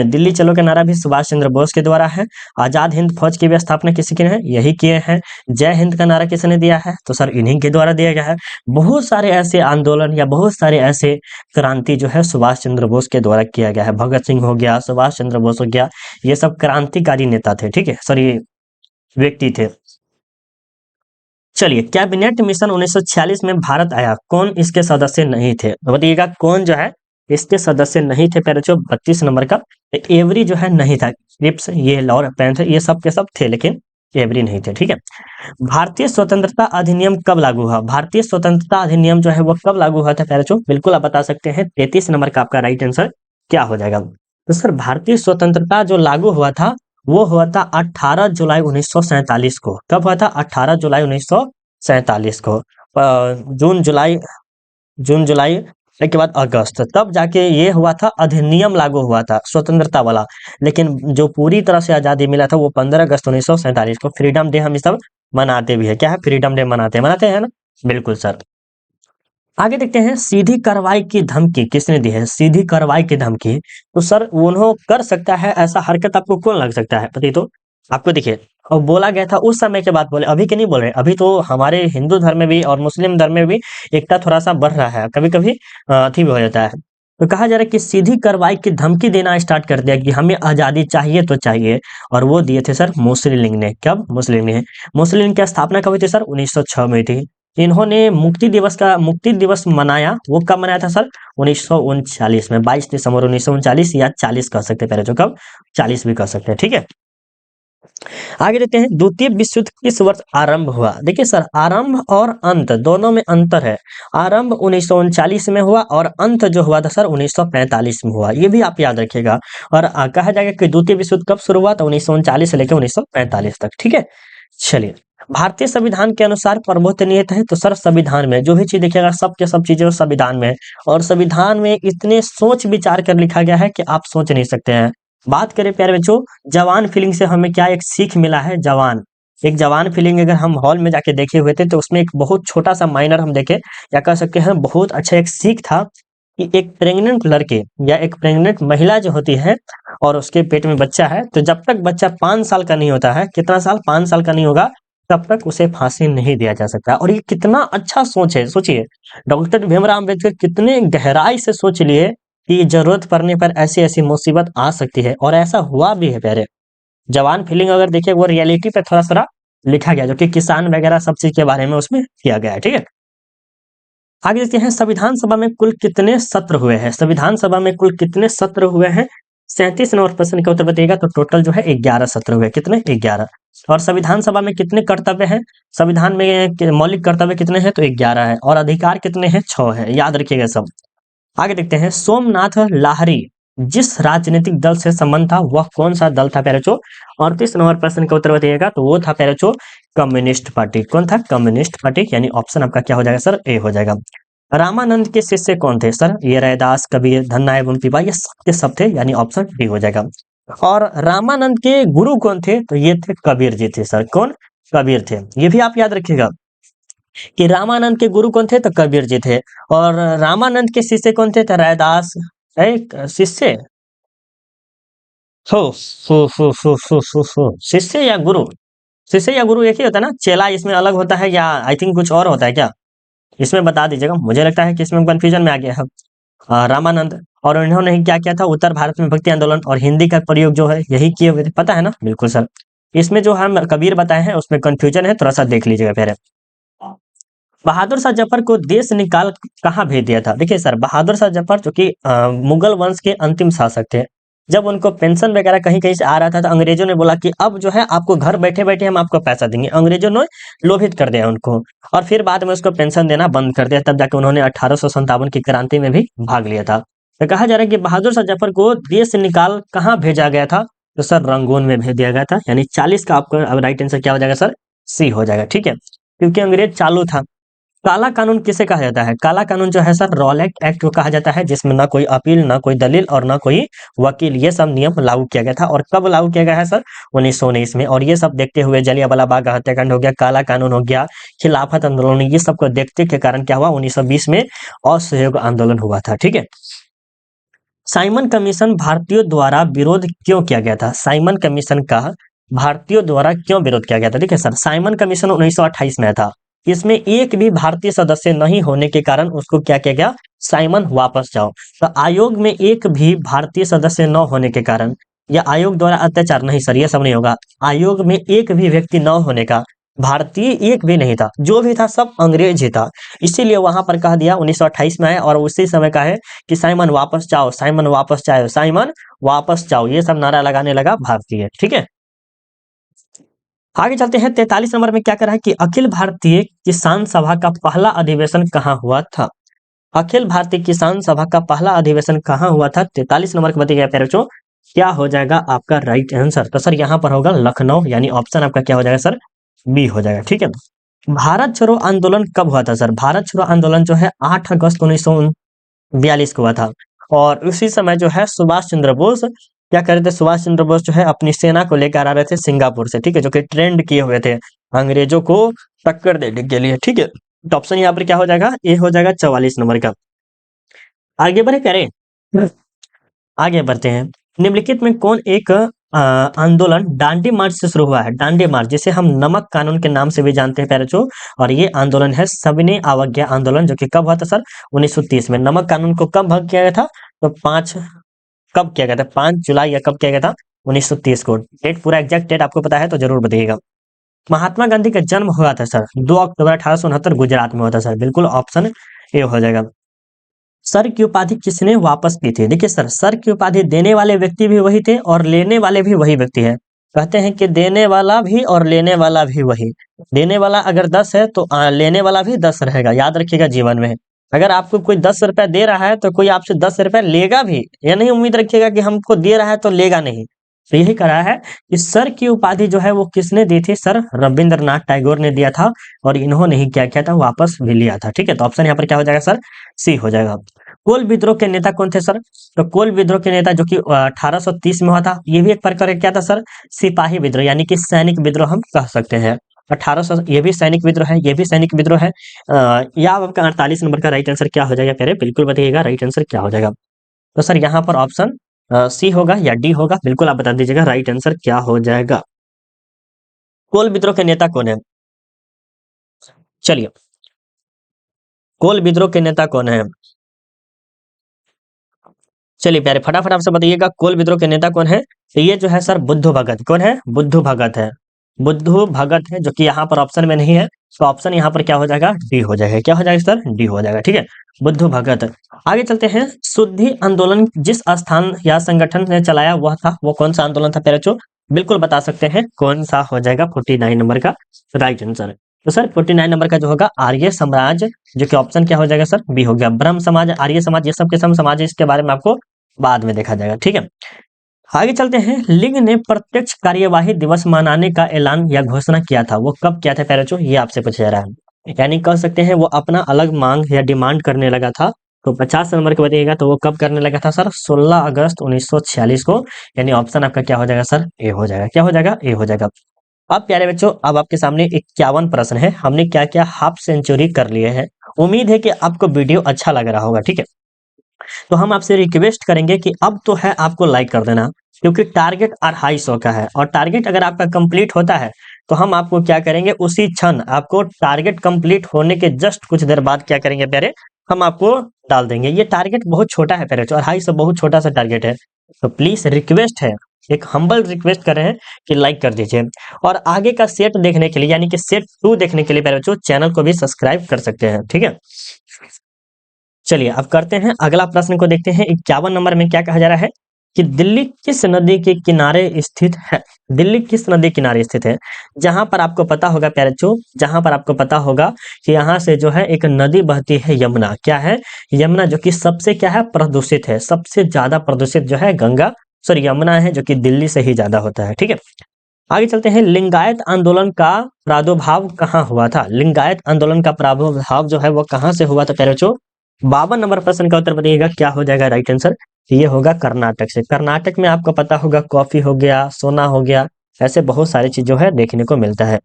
दिल्ली चलो का नारा भी सुभाष चंद्र बोस के द्वारा है। आजाद हिंद फौज की भी स्थापना किसी के है? यही किए हैं। जय हिंद का नारा किसने दिया है? तो सर इन्हीं के द्वारा दिया गया है। बहुत सारे ऐसे आंदोलन या बहुत सारे ऐसे क्रांति जो है सुभाष चंद्र बोस के द्वारा किया गया है। भगत सिंह हो गया, सुभाष चंद्र बोस हो गया, ये सब क्रांतिकारी नेता थे। ठीक है सर, ये व्यक्ति थे। चलिए, कैबिनेट मिशन 1946 में भारत आया, कौन इसके सदस्य नहीं थे? तो बताइएगा कौन जो है इसके सदस्य नहीं थे? पहले 32 नंबर का एवरी जो है नहीं था। क्रिप्स, ये लॉर्ड पैंथर, ये सब के सब थे लेकिन एवरी नहीं थे। ठीक है, भारतीय स्वतंत्रता अधिनियम कब लागू हुआ? भारतीय स्वतंत्रता अधिनियम जो है वो कब लागू हुआ था पहले? बिल्कुल आप बता सकते हैं। 33 नंबर का आपका राइट आंसर क्या हो जाएगा? तो सर भारतीय स्वतंत्रता जो लागू हुआ था वो हुआ था 18 जुलाई 1947 को। कब हुआ था? 18 जुलाई 1947 को। जून जुलाई के बाद अगस्त, तब जाके ये हुआ था, अधिनियम लागू हुआ था स्वतंत्रता वाला। लेकिन जो पूरी तरह से आजादी मिला था वो 15 अगस्त 1947 को। फ्रीडम डे हम सब मनाते भी है। क्या है? फ्रीडम डे मनाते हैं ना। बिल्कुल सर। आगे देखते हैं, सीधी कार्रवाई की धमकी किसने दी है? सीधी कार्रवाई की धमकी तो सर उन्होंने कर सकता है ऐसा हरकत, आपको कौन लग सकता है बताइए तो? आपको देखिए, और बोला गया था उस समय के बात, बोले अभी के नहीं बोल रहे। अभी तो हमारे हिंदू धर्म में भी और मुस्लिम धर्म में भी एकता थोड़ा सा बढ़ रहा है, कभी कभी अथी भी हो जाता है। तो कहा जा रहा है कि सीधी कार्रवाई की धमकी देना स्टार्ट कर दिया कि हमें आजादी चाहिए तो चाहिए, और वो दिए थे सर मुस्लिम लीग ने। कब? मुस्लिम लीग। मुस्लिम लीग की स्थापना कब हुई थी सर? 1906 में थी। इन्होंने मुक्ति दिवस मनाया, वो कब मनाया था सर? 1939 में, 22 दिसंबर 1939 या 40 कह सकते हैं पहले, जो कब 40 भी कह सकते हैं। ठीक है, आगे देखते हैं द्वितीय विश्व युद्ध किस वर्ष आरंभ हुआ। देखिए सर, आरंभ और अंत दोनों में अंतर है। आरंभ 1939 में हुआ और अंत जो हुआ था सर 1945 में हुआ, ये भी आप याद रखिएगा। और कहा जाएगा कि द्वितीय विश्व युद्ध कब शुरू हुआ, तो 1939 से लेकर 1945 तक। ठीक है, चलिए। भारतीय संविधान के अनुसार प्रमुख नियत है, तो सर संविधान में जो भी चीज देखिएगा सब चीजें संविधान में है। और संविधान में इतने सोच विचार कर लिखा गया है कि आप सोच नहीं सकते हैं। बात करें प्यारे बच्चों, जवान फीलिंग से हमें क्या एक सीख मिला है। जवान, एक जवान फीलिंग अगर हम हॉल में जाके देखे हुए थे, तो उसमें एक बहुत छोटा सा माइनर हम देखे, या कह सकते हैं बहुत अच्छा एक सीख था कि एक प्रेग्नेंट लड़के या एक प्रेग्नेंट महिला जो होती है और उसके पेट में बच्चा है, तो जब तक बच्चा 5 साल का नहीं होता है, कितना साल, 5 साल का नहीं होगा, तब तक उसे फांसी नहीं दिया जा सकता। और ये कितना अच्छा सोच है, सोचिए डॉक्टर भीमराव अम्बेडकर कितने गहराई से सोच लिए कि जरूरत पड़ने पर ऐसी ऐसी मुसीबत आ सकती है, और ऐसा हुआ भी है प्यारे। जवान फीलिंग अगर देखिए वो रियलिटी पे थोड़ा सा लिखा गया, जो कि किसान वगैरह सब चीज के बारे में उसमें किया गया है। ठीक है, आगे देखते हैं संविधान सभा में कुल कितने सत्र हुए हैं। संविधान सभा में कुल कितने सत्र हुए हैं, 37 नंबर प्रश्न का उत्तर बताइएगा। तो टोटल जो है 11 सत्र हुए, कितने, 11। और संविधान सभा में कितने कर्तव्य हैं, संविधान में मौलिक कर्तव्य कितने हैं, तो 11 है। और अधिकार कितने हैं, 6 है, याद रखिएगा सब। आगे देखते हैं सोमनाथ लाहिरी जिस राजनीतिक दल से संबंध था वह कौन सा दल था प्यारे बच्चों। 38 नंबर प्रश्न का उत्तर बताइएगा, तो वो था प्यारे बच्चों कम्युनिस्ट पार्टी। कौन था, कम्युनिस्ट पार्टी, यानी ऑप्शन आपका क्या हो जाएगा सर, ए हो जाएगा। रामानंद के शिष्य कौन थे सर, ये रैदास, कबीर, धन्ना एवं पीपा, ये सब के सब थे, यानी ऑप्शन डी हो जाएगा। और रामानंद के गुरु कौन थे, तो ये थे कबीर जी थे सर। कौन, कबीर थे, ये भी आप याद रखिएगा कि रामानंद के गुरु कौन थे, तो कबीर जी थे। और रामानंद के शिष्य कौन थे, तो रैदास। एक शिष्य शिष्य या गुरु, शिष्य या गुरु एक ही होता है ना, चेला इसमें अलग होता है, या आई थिंक कुछ और होता है क्या, इसमें बता दीजिएगा। मुझे लगता है कि इसमें कंफ्यूजन में आ गया है। रामानंद, और इन्होंने क्या किया था, उत्तर भारत में भक्ति आंदोलन और हिंदी का प्रयोग जो है यही किए हुए थे, पता है ना, बिल्कुल सर। इसमें जो हम कबीर बताए हैं उसमें कंफ्यूजन है, थोड़ा सा देख लीजिएगा फिर। बहादुर शाह जफर को देश निकाल कहाँ भेज दिया था। देखिए सर, बहादुर शाह जफर जो कि मुगल वंश के अंतिम शासक थे, जब उनको पेंशन वगैरह कहीं कहीं से आ रहा था, तो अंग्रेजों ने बोला कि अब जो है आपको घर बैठे बैठे हम आपको पैसा देंगे। अंग्रेजों ने लोभित कर दिया उनको, और फिर बाद में उसको पेंशन देना बंद कर दिया। तब जाके उन्होंने 1857 की क्रांति में भी भाग लिया था। तो कहा जा रहा है कि बहादुर शाह जफर को देश निकाल कहाँ भेजा गया था, तो सर रंगून में भेज दिया गया था। यानी 40 का आपका राइट आंसर क्या हो जाएगा सर, सी हो जाएगा। ठीक है, क्योंकि अंग्रेज चालू था। काला कानून किसे कहा जाता है, काला कानून जो है सर रॉलेट एक्ट को कहा जाता है, जिसमें ना कोई अपील, ना कोई दलील और ना कोई वकील, ये सब नियम लागू किया गया था। और कब लागू किया गया है सर, 1919 में। और ये सब देखते हुए जलियांवाला बाग का हत्याकांड हो गया, काला कानून हो गया, खिलाफत आंदोलन, ये सब को देखते के कारण क्या हुआ, 1920 में असहयोग आंदोलन हुआ था। ठीक है, साइमन कमीशन भारतीयों द्वारा विरोध क्यों किया गया था, साइमन कमीशन का भारतीयों द्वारा क्यों विरोध किया गया था। ठीक है सर, साइमन कमीशन 1928 में था। इसमें एक भी भारतीय सदस्य नहीं होने के कारण उसको क्या किया गया, साइमन वापस जाओ। तो आयोग में एक भी भारतीय सदस्य न होने के कारण, या आयोग द्वारा अत्याचार नहीं सर, ये सब नहीं होगा। आयोग में एक भी व्यक्ति न होने का, भारतीय एक भी नहीं था, जो भी था सब अंग्रेज ही था। इसीलिए वहां पर कह दिया 1928 में है, और उसी समय का है कि साइमन वापस जाओ, साइमन वापस जाओ, साइमन वापस जाओ, ये सब नारा लगाने लगा भारतीय। ठीक है, आगे चलते हैं। 43 नंबर में क्या कर रहा है कि अखिल भारतीय किसान सभा का पहला अधिवेशन कहाँ हुआ था। अखिल भारतीय किसान सभा का पहला अधिवेशन कहाँ हुआ था, 43 नंबर को बताइएगा प्यारे बच्चों, क्या हो जाएगा आपका राइट आंसर। तो सर यहाँ पर होगा लखनऊ, यानी ऑप्शन आपका क्या हो जाएगा सर, बी हो जाएगा। ठीक है, भारत छोड़ो आंदोलन कब हुआ था सर, भारत छोड़ो आंदोलन जो है 8 अगस्त 1942 को हुआ था। और उसी समय जो है सुभाष चंद्र बोस क्या कर रहे थे, सुभाष चंद्र बोस जो है अपनी सेना को लेकर आ रहे थे सिंगापुर से। ठीक है, जो कि ट्रेंड किए हुए थे अंग्रेजों को टक्कर देने के लिए। ठीक है, तो ऑप्शन यहाँ पर क्या हो जाएगा, ए हो जाएगा 44 नंबर का। आगे बढ़े करें, आगे बढ़ते हैं। निम्नलिखित में कौन एक आंदोलन डांडी मार्च से शुरू हुआ है, डांडी मार्च, जिसे हम नमक कानून के नाम से भी जानते हैं प्यारे बच्चों। और ये आंदोलन है सविनय अवज्ञा आंदोलन, जो कि कब हुआ था सर, 1930 में। नमक कानून को कब भंग किया गया था, तो 5 कब किया गया था, 5 जुलाई या कब किया गया था, 1930 को। डेट पूरा एग्जैक्ट डेट आपको पता है तो जरूर बताइएगा। महात्मा गांधी का जन्म हुआ था सर 2 अक्टूबर 1869 गुजरात में हुआ था सर, बिल्कुल ऑप्शन ए हो जाएगा। सर की उपाधि किसने वापस की थी, देखिए सर, सर की उपाधि देने वाले व्यक्ति भी वही थे और लेने वाले भी वही व्यक्ति है। कहते हैं कि देने वाला भी और लेने वाला भी वही। देने वाला अगर 10 है तो लेने वाला भी 10 रहेगा, याद रखिएगा जीवन में। अगर आपको कोई 10 रुपया दे रहा है तो कोई आपसे 10 रुपया लेगा भी, या नहीं उम्मीद रखिएगा कि हमको दे रहा है तो लेगा नहीं। तो यही कहा है कि सर की उपाधि जो है वो किसने दी थी? सर रविंद्रनाथ टैगोर ने दिया था, और इन्होंने ही क्या किया था? वापस भी लिया था। ठीक है, तो ऑप्शन यहाँ पर क्या हो जाएगा सर? सी हो जाएगा। कोल विद्रोह के नेता कौन थे सर? तो कोल विद्रोह के नेता जो कि 1830 में हुआ था, ये भी एक प्रकार का क्या था सर? सिपाही विद्रोह, यानी कि सैनिक विद्रोह हम कह सकते हैं। 1800, ये भी सैनिक विद्रोह है, ये भी सैनिक विद्रोह है। या आपका 48 नंबर का राइट आंसर क्या हो जाएगा? प्यारे बिल्कुल बताइएगा राइट आंसर क्या हो जाएगा। तो सर यहाँ पर ऑप्शन सी होगा या डी होगा, बिल्कुल आप बता दीजिएगा राइट आंसर क्या हो जाएगा। कोल विद्रोह के नेता कौन है? चलिए, कोल विद्रोह के नेता कौन है? चलिए प्यारे फटाफट आपसे बताइएगा कोल विद्रोह के नेता कौन है? तो ये जो है सर बुद्धू भगत। कौन है? बुद्धू भगत है। बुद्धू भगत है, जो कि यहाँ पर ऑप्शन में नहीं है, तो ऑप्शन यहाँ पर क्या हो जाएगा? डी हो जाएगा। क्या हो जाएगा सर? डी हो जाएगा। ठीक है, बुद्धू भगत। आगे चलते हैं। शुद्धि आंदोलन जिस स्थान या संगठन ने चलाया वह था, वो कौन सा आंदोलन था प्यारे बच्चों? बिल्कुल बता सकते हैं कौन सा हो जाएगा 49 नंबर का राइट आंसर। तो सर 49 नंबर का जो होगा आर्य समाज, जो कि ऑप्शन क्या हो जाएगा सर? बी हो गया। ब्रह्म समाज, आर्य समाज, ये सब के सब समाज है, इसके बारे में आपको बाद में देखा जाएगा। ठीक है, आगे चलते हैं। लीग ने प्रत्यक्ष कार्यवाही दिवस मनाने का ऐलान या घोषणा किया था, वो कब किया था प्यारे बच्चों? ये आपसे पूछा जा रहा है, यानी कह सकते हैं वो अपना अलग मांग या डिमांड करने लगा था। तो 50 नंबर के बताइएगा, तो वो कब करने लगा था सर? 16 अगस्त 1946 को, यानी ऑप्शन आपका क्या हो जाएगा सर? ए हो जाएगा। क्या हो जाएगा? ए हो जाएगा। अब प्यारे बच्चों, अब आपके सामने 51 प्रश्न है। हमने क्या क्या हाफ सेंचुरी कर लिए हैं। उम्मीद है कि आपको वीडियो अच्छा लग रहा होगा। ठीक है, तो हम आपसे रिक्वेस्ट करेंगे कि अब तो है आपको लाइक कर देना, क्योंकि टारगेट 250 का है, और टारगेट अगर आपका कंप्लीट होता है तो हम आपको क्या करेंगे? उसी क्षण आपको टारगेट कंप्लीट होने के जस्ट कुछ देर बाद क्या करेंगे प्यारे? हम आपको डाल देंगे। ये टारगेट बहुत छोटा है प्यारे, 250 बहुत छोटा सा टारगेट है। तो प्लीज रिक्वेस्ट है, एक हम्बल रिक्वेस्ट कर रहे हैं कि लाइक कर दीजिए, और आगे का सेट देखने के लिए, यानी कि सेट 2 देखने के लिए प्यारे बच्चों चैनल को भी सब्सक्राइब कर सकते हैं। ठीक है, चलिए अब करते हैं अगला प्रश्न को देखते हैं। 51 नंबर में क्या कहा जा रहा है कि दिल्ली किस नदी के किनारे स्थित है? दिल्ली किस नदी किनारे स्थित है? जहां पर आपको पता होगा प्यारे बच्चों, जहां पर आपको पता होगा कि यहाँ से जो है एक नदी बहती है, यमुना। क्या है? यमुना, जो कि सबसे क्या है? प्रदूषित है। सबसे ज्यादा प्रदूषित जो है गंगा, सॉरी यमुना है, जो कि दिल्ली से ही ज्यादा होता है। ठीक है, आगे चलते हैं। लिंगायत आंदोलन का प्रादुर्भाव कहाँ हुआ था? लिंगायत आंदोलन का प्रादुर्भाव जो है वो कहाँ से हुआ था प्यारे बच्चों? 52 नंबर प्रश्न का उत्तर बताइएगा क्या हो जाएगा राइट आंसर? ये होगा कर्नाटक से। कर्नाटक में आपको पता होगा कॉफी हो गया, सोना हो गया, ऐसे बहुत सारी चीज जो है देखने को मिलता है।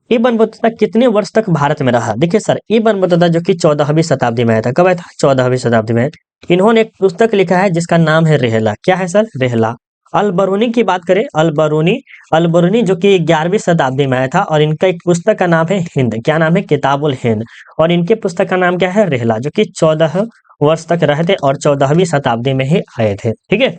इब्न बतूता कितने वर्ष तक भारत में रहा? देखिए सर, इब्न बतूता जो कि 14वीं शताब्दी में आया था। कब आया था? 14वीं शताब्दी में। इन्होंने एक पुस्तक लिखा है जिसका नाम है रेहला। क्या है सर? रेहला। अल बरूनी की बात करें, अल बरूनी, अल बरूनी जो कि 11वीं शताब्दी में आया था, और इनका एक पुस्तक का नाम है हिंद। क्या नाम है? किताबुल हिंद। और इनके पुस्तक का नाम क्या है? रेहला, जो कि 14 वर्ष तक रहे थे और 14वीं शताब्दी में ही आए थे। ठीक है,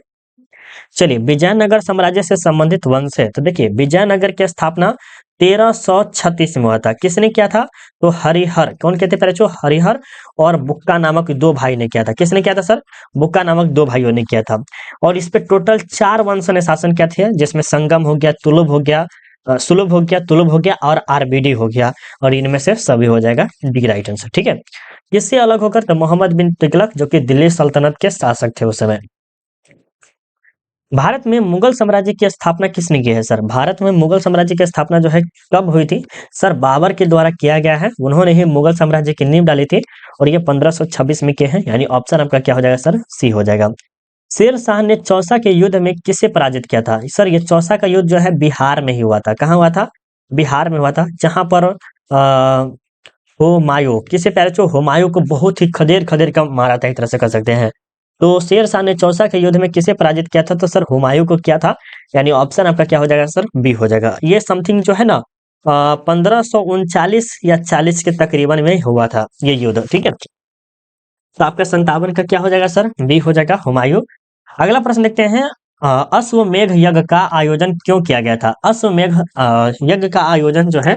चलिए विजयनगर साम्राज्य से संबंधित वंश है। तो देखिए विजयनगर की स्थापना 1336 में हुआ था। किसने किया था? तो हरिहर। कौन कहते हैं? हरिहर और बुक्का नामक दो भाई ने किया था। किसने किया था सर? बुक्का नामक दो भाइयों ने किया था। और इस पे टोटल 4 वंश ने शासन किया था, जिसमें संगम हो गया, तुलुभ हो गया, सुलभ हो गया, तुलुभ हो गया और आरबीडी हो गया, और इनमें से सभी हो जाएगा डी राइट आंसर। ठीक है, इससे अलग होकर तो मोहम्मद बिन तुगलक, जो कि दिल्ली सल्तनत के शासक थे उस समय। भारत में मुगल साम्राज्य की स्थापना किसने की है सर? भारत में मुगल साम्राज्य की स्थापना जो है कब हुई थी? सर बाबर के द्वारा किया गया है। उन्होंने ही मुगल साम्राज्य की नींव डाली थी, और ये 1526 में किए हैं, यानी ऑप्शन आपका क्या हो जाएगा सर? सी हो जाएगा। शेर शाह ने चौसा के युद्ध में किसे पराजित किया था? सर ये चौसा का युद्ध जो है बिहार में ही हुआ था। कहाँ हुआ था? बिहार में हुआ था, जहां पर हुमायूं, किसे प्यारे चो? हुमायूं को बहुत ही खदेड़ खदेड़ कर मारा था, एक तरह से कह सकते हैं। तो शेर शाह ने चौसा के युद्ध में किसे पराजित किया था? तो सर हुमायूं को किया था, यानी ऑप्शन आपका क्या हो जाएगा सर? बी हो जाएगा। ये समथिंग जो है ना 1539 या 40 के तकरीबन में हुआ था ये युद्ध। ठीक है, तो आपका 57 का क्या हो जाएगा सर? बी हो जाएगा, हुमायूं। अगला प्रश्न देखते हैं। अश्वमेध यज्ञ का आयोजन क्यों किया गया था? अश्वमेध यज्ञ का आयोजन जो है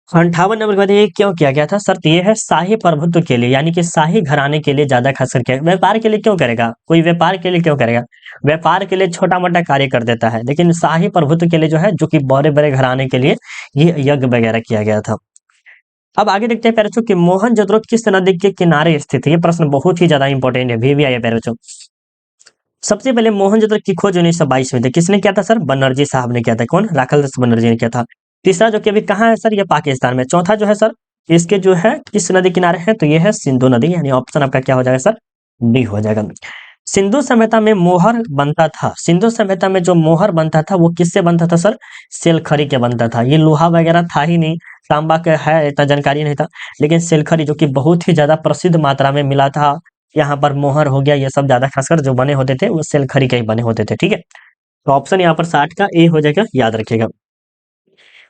58 नंबर के बाद ये क्यों किया गया था सर? तो ये है शाही प्रभुत्व के लिए, यानी कि शाही घराने के लिए ज्यादा खास करके। व्यापार के लिए क्यों करेगा कोई? व्यापार के लिए क्यों करेगा? व्यापार के लिए छोटा मोटा कार्य कर देता है, लेकिन शाही प्रभुत्व के लिए जो है, जो कि बड़े बड़े घराने के लिए ये यज्ञ वगैरह किया गया था। अब आगे देखते हैं पैरोचो कि मोहनजोदड़ो किस नदी के किनारे स्थित है? ये प्रश्न बहुत ही ज्यादा इंपॉर्टेंट है, भी आया पैरोचो। सबसे पहले मोहनजोदड़ो की खोज 1922 में थी। किसने किया था सर? बनर्जी साहब ने किया था। कौन? राखाल दास बनर्जी ने किया था। तीसरा जो कि अभी कहाँ है सर? ये पाकिस्तान में। चौथा जो है सर, इसके जो है किस नदी किनारे है? तो ये है सिंधु नदी, यानी ऑप्शन आपका क्या हो जाएगा सर? डी हो जाएगा। सिंधु सभ्यता में मोहर बनता था। सिंधु सभ्यता में जो मोहर बनता था वो किससे बनता था सर? सेलखरी के बनता था। ये लोहा वगैरह था ही नहीं, तांबा का है इतना जानकारी नहीं था, लेकिन सेलखरी जो कि बहुत ही ज्यादा प्रसिद्ध मात्रा में मिला था। यहाँ पर मोहर हो गया, ये सब ज्यादा खासकर जो बने होते थे वो सेलखरी के ही बने होते थे। ठीक है, तो ऑप्शन यहाँ पर 60 का ए हो जाएगा, याद रखिएगा।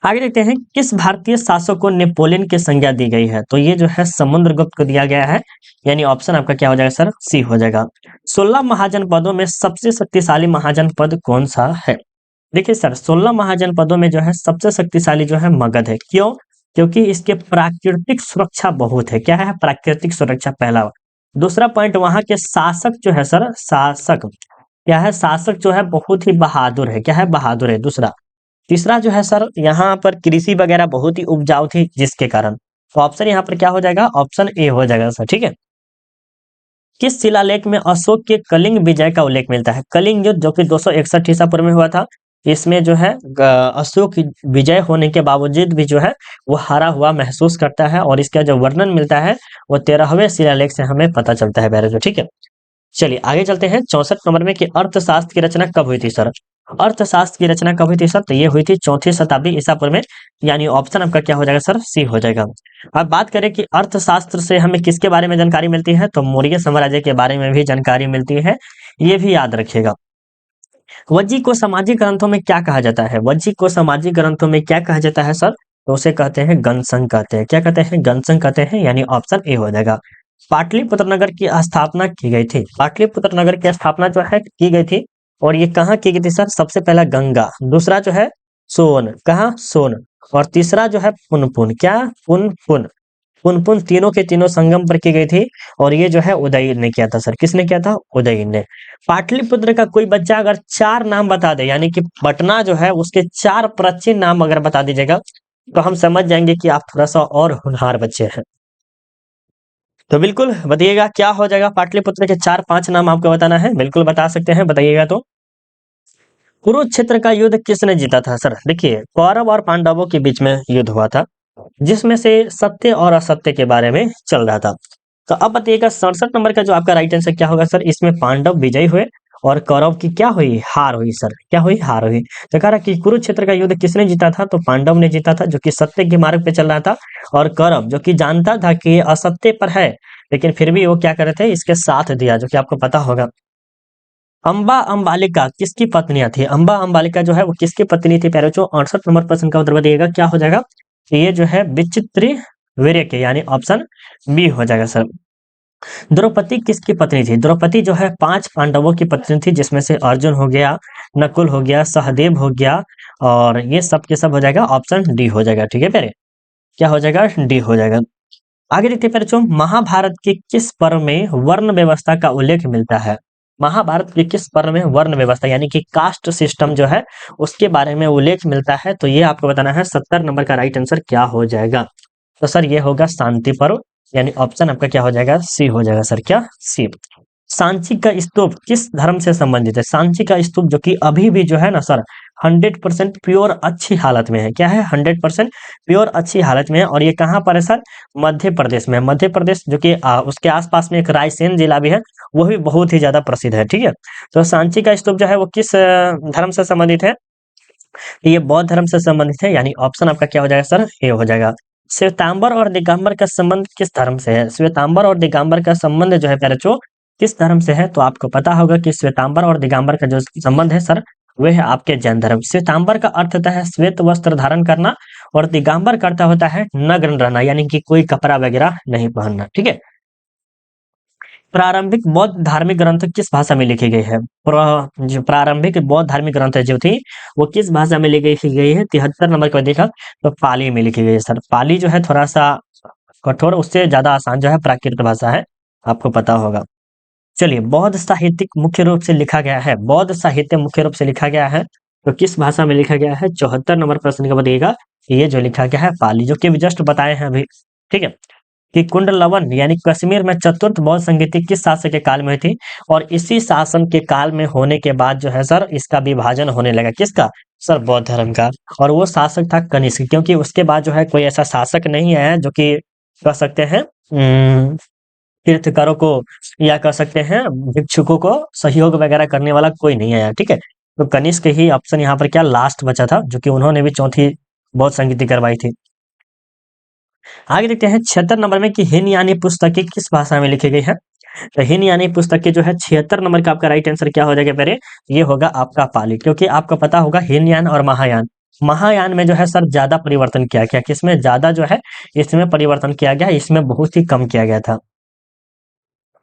आगे देखते हैं किस भारतीय शासक को नेपोलियन की संज्ञा दी गई है? तो ये जो है समुद्रगुप्त को दिया गया है, यानी ऑप्शन आपका क्या हो जाएगा सर? सी हो जाएगा। 16 महाजनपदों में सबसे शक्तिशाली महाजनपद कौन सा है? देखिए सर, 16 महाजनपदों में जो है सबसे शक्तिशाली जो है मगध है। क्यों? क्योंकि इसके प्राकृतिक सुरक्षा बहुत है। क्या है? प्राकृतिक सुरक्षा, पहला। दूसरा पॉइंट, वहां के शासक जो है सर, शासक क्या है? शासक जो है बहुत ही बहादुर है। क्या है? बहादुर है, दूसरा। तीसरा जो है सर, यहाँ पर कृषि वगैरह बहुत ही उपजाऊ थी, जिसके कारण। तो ऑप्शन यहाँ पर क्या हो जाएगा? ऑप्शन ए हो जाएगा सर। ठीक है, किस शिलालेख में अशोक के कलिंग विजय का उल्लेख मिलता है? कलिंग युद्ध जो कि 261 ईसा पूर्व में हुआ था, इसमें जो है अशोक विजय होने के बावजूद भी जो है वो हारा हुआ महसूस करता है, और इसका जो वर्णन मिलता है वो 13वें शिलालेख से हमें पता चलता है बैरजो। ठीक है, चलिए आगे चलते हैं 64 नंबर में कि अर्थशास्त्र की रचना कब हुई थी सर? अर्थशास्त्र की रचना कब हुई थी सर? तो ये हुई थी 4वीं शताब्दी ईसा पूर्व में, यानी ऑप्शन आपका क्या हो जाएगा सर? सी हो जाएगा। अब बात करें कि अर्थशास्त्र से हमें किसके बारे में जानकारी मिलती है? तो मौर्य साम्राज्य के बारे में भी जानकारी मिलती है, ये भी याद रखिएगा। वज्जी को सामाजिक ग्रंथों में क्या कहा जाता है? वज्जी को सामाजिक ग्रंथों में क्या कहा जाता है सर? तो उसे कहते हैं गणसंघ कहते हैं। क्या कहते हैं? गणसंघ कहते हैं, यानी ऑप्शन ए हो जाएगा। पाटलिपुत्र नगर की स्थापना की गई थी। पाटलिपुत्र नगर की स्थापना जो है की गई थी, और ये कहाँ की गई थी सर? सबसे पहला गंगा, दूसरा जो है सोन, कहाँ? सोन, और तीसरा जो है पुनपुन। क्या? पुनपुन। पुनपुन तीनों के तीनों संगम पर की गई थी, और ये जो है उदयन ने किया था सर। किसने किया था? उदयन ने। पाटलिपुत्र का कोई बच्चा अगर 4 नाम बता दे, यानी कि पटना जो है उसके 4 प्राचीन नाम अगर बता दीजिएगा, तो हम समझ जाएंगे कि आप थोड़ा सा और होनहार बच्चे हैं। तो बिल्कुल बताइएगा क्या हो जाएगा? पाटलिपुत्र के 4-5 नाम आपको बताना है, बिल्कुल बता सकते हैं, बताइएगा तो। कुरुक्षेत्र का युद्ध किसने जीता था सर? देखिए, कौरव और पांडवों के बीच में युद्ध हुआ था, जिसमें से सत्य और असत्य के बारे में चल रहा था। तो अब बताइएगा 67 नंबर का जो आपका राइट आंसर क्या होगा सर? इसमें पांडव विजयी हुए और कौरव की क्या हुई? हार हुई सर। क्या हुई? हार हुई। तो कह रहा कि कुरुक्षेत्र का युद्ध किसने जीता था? तो पांडव ने जीता था, जो कि सत्य के मार्ग पे चल रहा था, और कौरव जो कि जानता था कि ये असत्य पर है, लेकिन फिर भी वो क्या कर रहे थे? इसके साथ दिया, जो कि आपको पता होगा। अंबा अंबालिका किसकी पत्नियां थी? अंबा अंबालिका जो है वो किसकी पत्नी थी? पैरोचो 68 नंबर प्रश्न का उत्तर बताइएगा क्या हो जाएगा? ये जो है विचित्र वीर्य के, यानी ऑप्शन बी हो जाएगा सर। द्रौपदी किसकी पत्नी थी? द्रौपदी जो है 5 पांडवों की पत्नी थी, जिसमें से अर्जुन हो गया, नकुल हो गया, सहदेव हो गया, और ये सब के सब हो जाएगा ऑप्शन डी हो जाएगा। ठीक है प्यारे, क्या हो जाएगा? डी हो जाएगा। आगे देखते हैं प्यारे, महाभारत के किस पर्व में वर्ण व्यवस्था का उल्लेख मिलता है? महाभारत के किस पर्व में वर्ण व्यवस्था, यानी कि कास्ट सिस्टम जो है उसके बारे में उल्लेख मिलता है? तो ये आपको बताना है। 70 नंबर का राइट आंसर क्या हो जाएगा? तो सर ये होगा शांति पर्व, यानी ऑप्शन आपका क्या हो जाएगा? सी हो जाएगा सर। क्या? सी। सांची का स्तूप किस धर्म से संबंधित है? सांची का स्तूप जो कि अभी भी जो है ना सर 100% प्योर अच्छी हालत में है। क्या है? 100% प्योर अच्छी हालत में है, और ये कहाँ पर है सर? मध्य प्रदेश में। मध्य प्रदेश जो कि उसके आसपास में एक रायसेन जिला भी है, वो भी बहुत ही ज्यादा प्रसिद्ध है। ठीक है, तो सांची का स्तूप जो है वो किस धर्म से संबंधित है? ये बौद्ध धर्म से संबंधित है, यानी ऑप्शन आपका क्या हो जाएगा सर? ए हो जाएगा। श्वेतांबर और दिगंबर का संबंध किस धर्म से है? श्वेतांबर और दिगंबर का संबंध जो है प्यारे, किस धर्म से है? तो आपको पता होगा कि श्वेतांबर और दिगंबर का जो संबंध है सर, वह है आपके जैन धर्म। श्वेतांबर का अर्थ होता है श्वेत वस्त्र धारण करना, और दिगंबर का अर्थ होता है नग्न रहना, यानी कि कोई कपड़ा वगैरह नहीं पहनना। ठीक है, प्रारंभिक बौद्ध धार्मिक ग्रंथ किस भाषा में लिखी गई है? जो प्रारंभिक बौद्ध धार्मिक ग्रंथ जो थी वो किस भाषा में लिखी गई है? 73 नंबर पर देखा तो पाली में लिखी गई है सर। पाली जो है थोड़ा सा कठोर, उससे ज्यादा आसान जो है प्राकृत भाषा है, आपको पता होगा। चलिए, बौद्ध साहित्य मुख्य रूप से लिखा गया है, बौद्ध साहित्य मुख्य रूप से लिखा गया है तो किस भाषा में लिखा गया है? 74 नंबर प्रश्न का बताइएगा। ये जो लिखा गया है पाली, जो कि जस्ट बताए हैं अभी, ठीक है। कि कुंडलवन यानी कश्मीर में चतुर्थ बौद्ध संगीति किस शासक के काल में हुई थी? और इसी शासन के काल में होने के बाद जो है सर इसका विभाजन होने लगा, किसका? सर बौद्ध धर्म का। और वो शासक था कनिष्क, क्योंकि उसके बाद जो है कोई ऐसा शासक नहीं आया जो कि कह सकते हैं तीर्थकारों को या कह सकते हैं भिक्षुकों को सहयोग वगैरह करने वाला कोई नहीं आया, ठीक है। तो कनिष्क ही ऑप्शन यहाँ पर क्या लास्ट बचा था, जो कि उन्होंने भी चौथी बौद्ध संगीति करवाई थी। आगे देखते हैं 76 नंबर में कि हीनयानी पुस्तकें किस भाषा में लिखी गई है? तो हीनयानी पुस्तकें जो है 76 नंबर का आपका राइट आंसर क्या हो जाएगा पहले? ये होगा आपका पाली, क्योंकि आपको पता होगा हीनयान और महायान, महायान में जो है सर ज्यादा परिवर्तन किया गया, किसमें ज्यादा जो है इसमें परिवर्तन किया गया, इसमें बहुत ही कम किया गया था।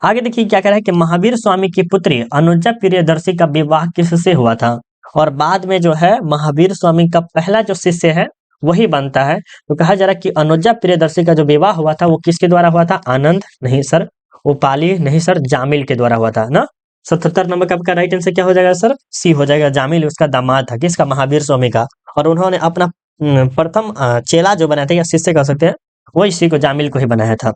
आगे देखिए क्या कह रहा है कि महावीर स्वामी की पुत्री अनुजा प्रियदर्शी का विवाह किससे हुआ था? और बाद में जो है महावीर स्वामी का पहला जो शिष्य है वही बनता है। तो कहा जा रहा है कि अनुजा प्रियदर्शी का जो विवाह हुआ था वो किसके द्वारा हुआ था? आनंद नहीं सर, उपाली नहीं सर, जामिल के द्वारा हुआ था ना। 77 नंबर का आपका राइट आंसर क्या हो जाएगा सर? सी हो जाएगा। जामिल उसका दामाद था, किसका? महावीर स्वामी का। और उन्होंने अपना प्रथम चेला जो बनाया था या शिष्य कह सकते हैं, वो इसी को जामिल को ही बनाया था।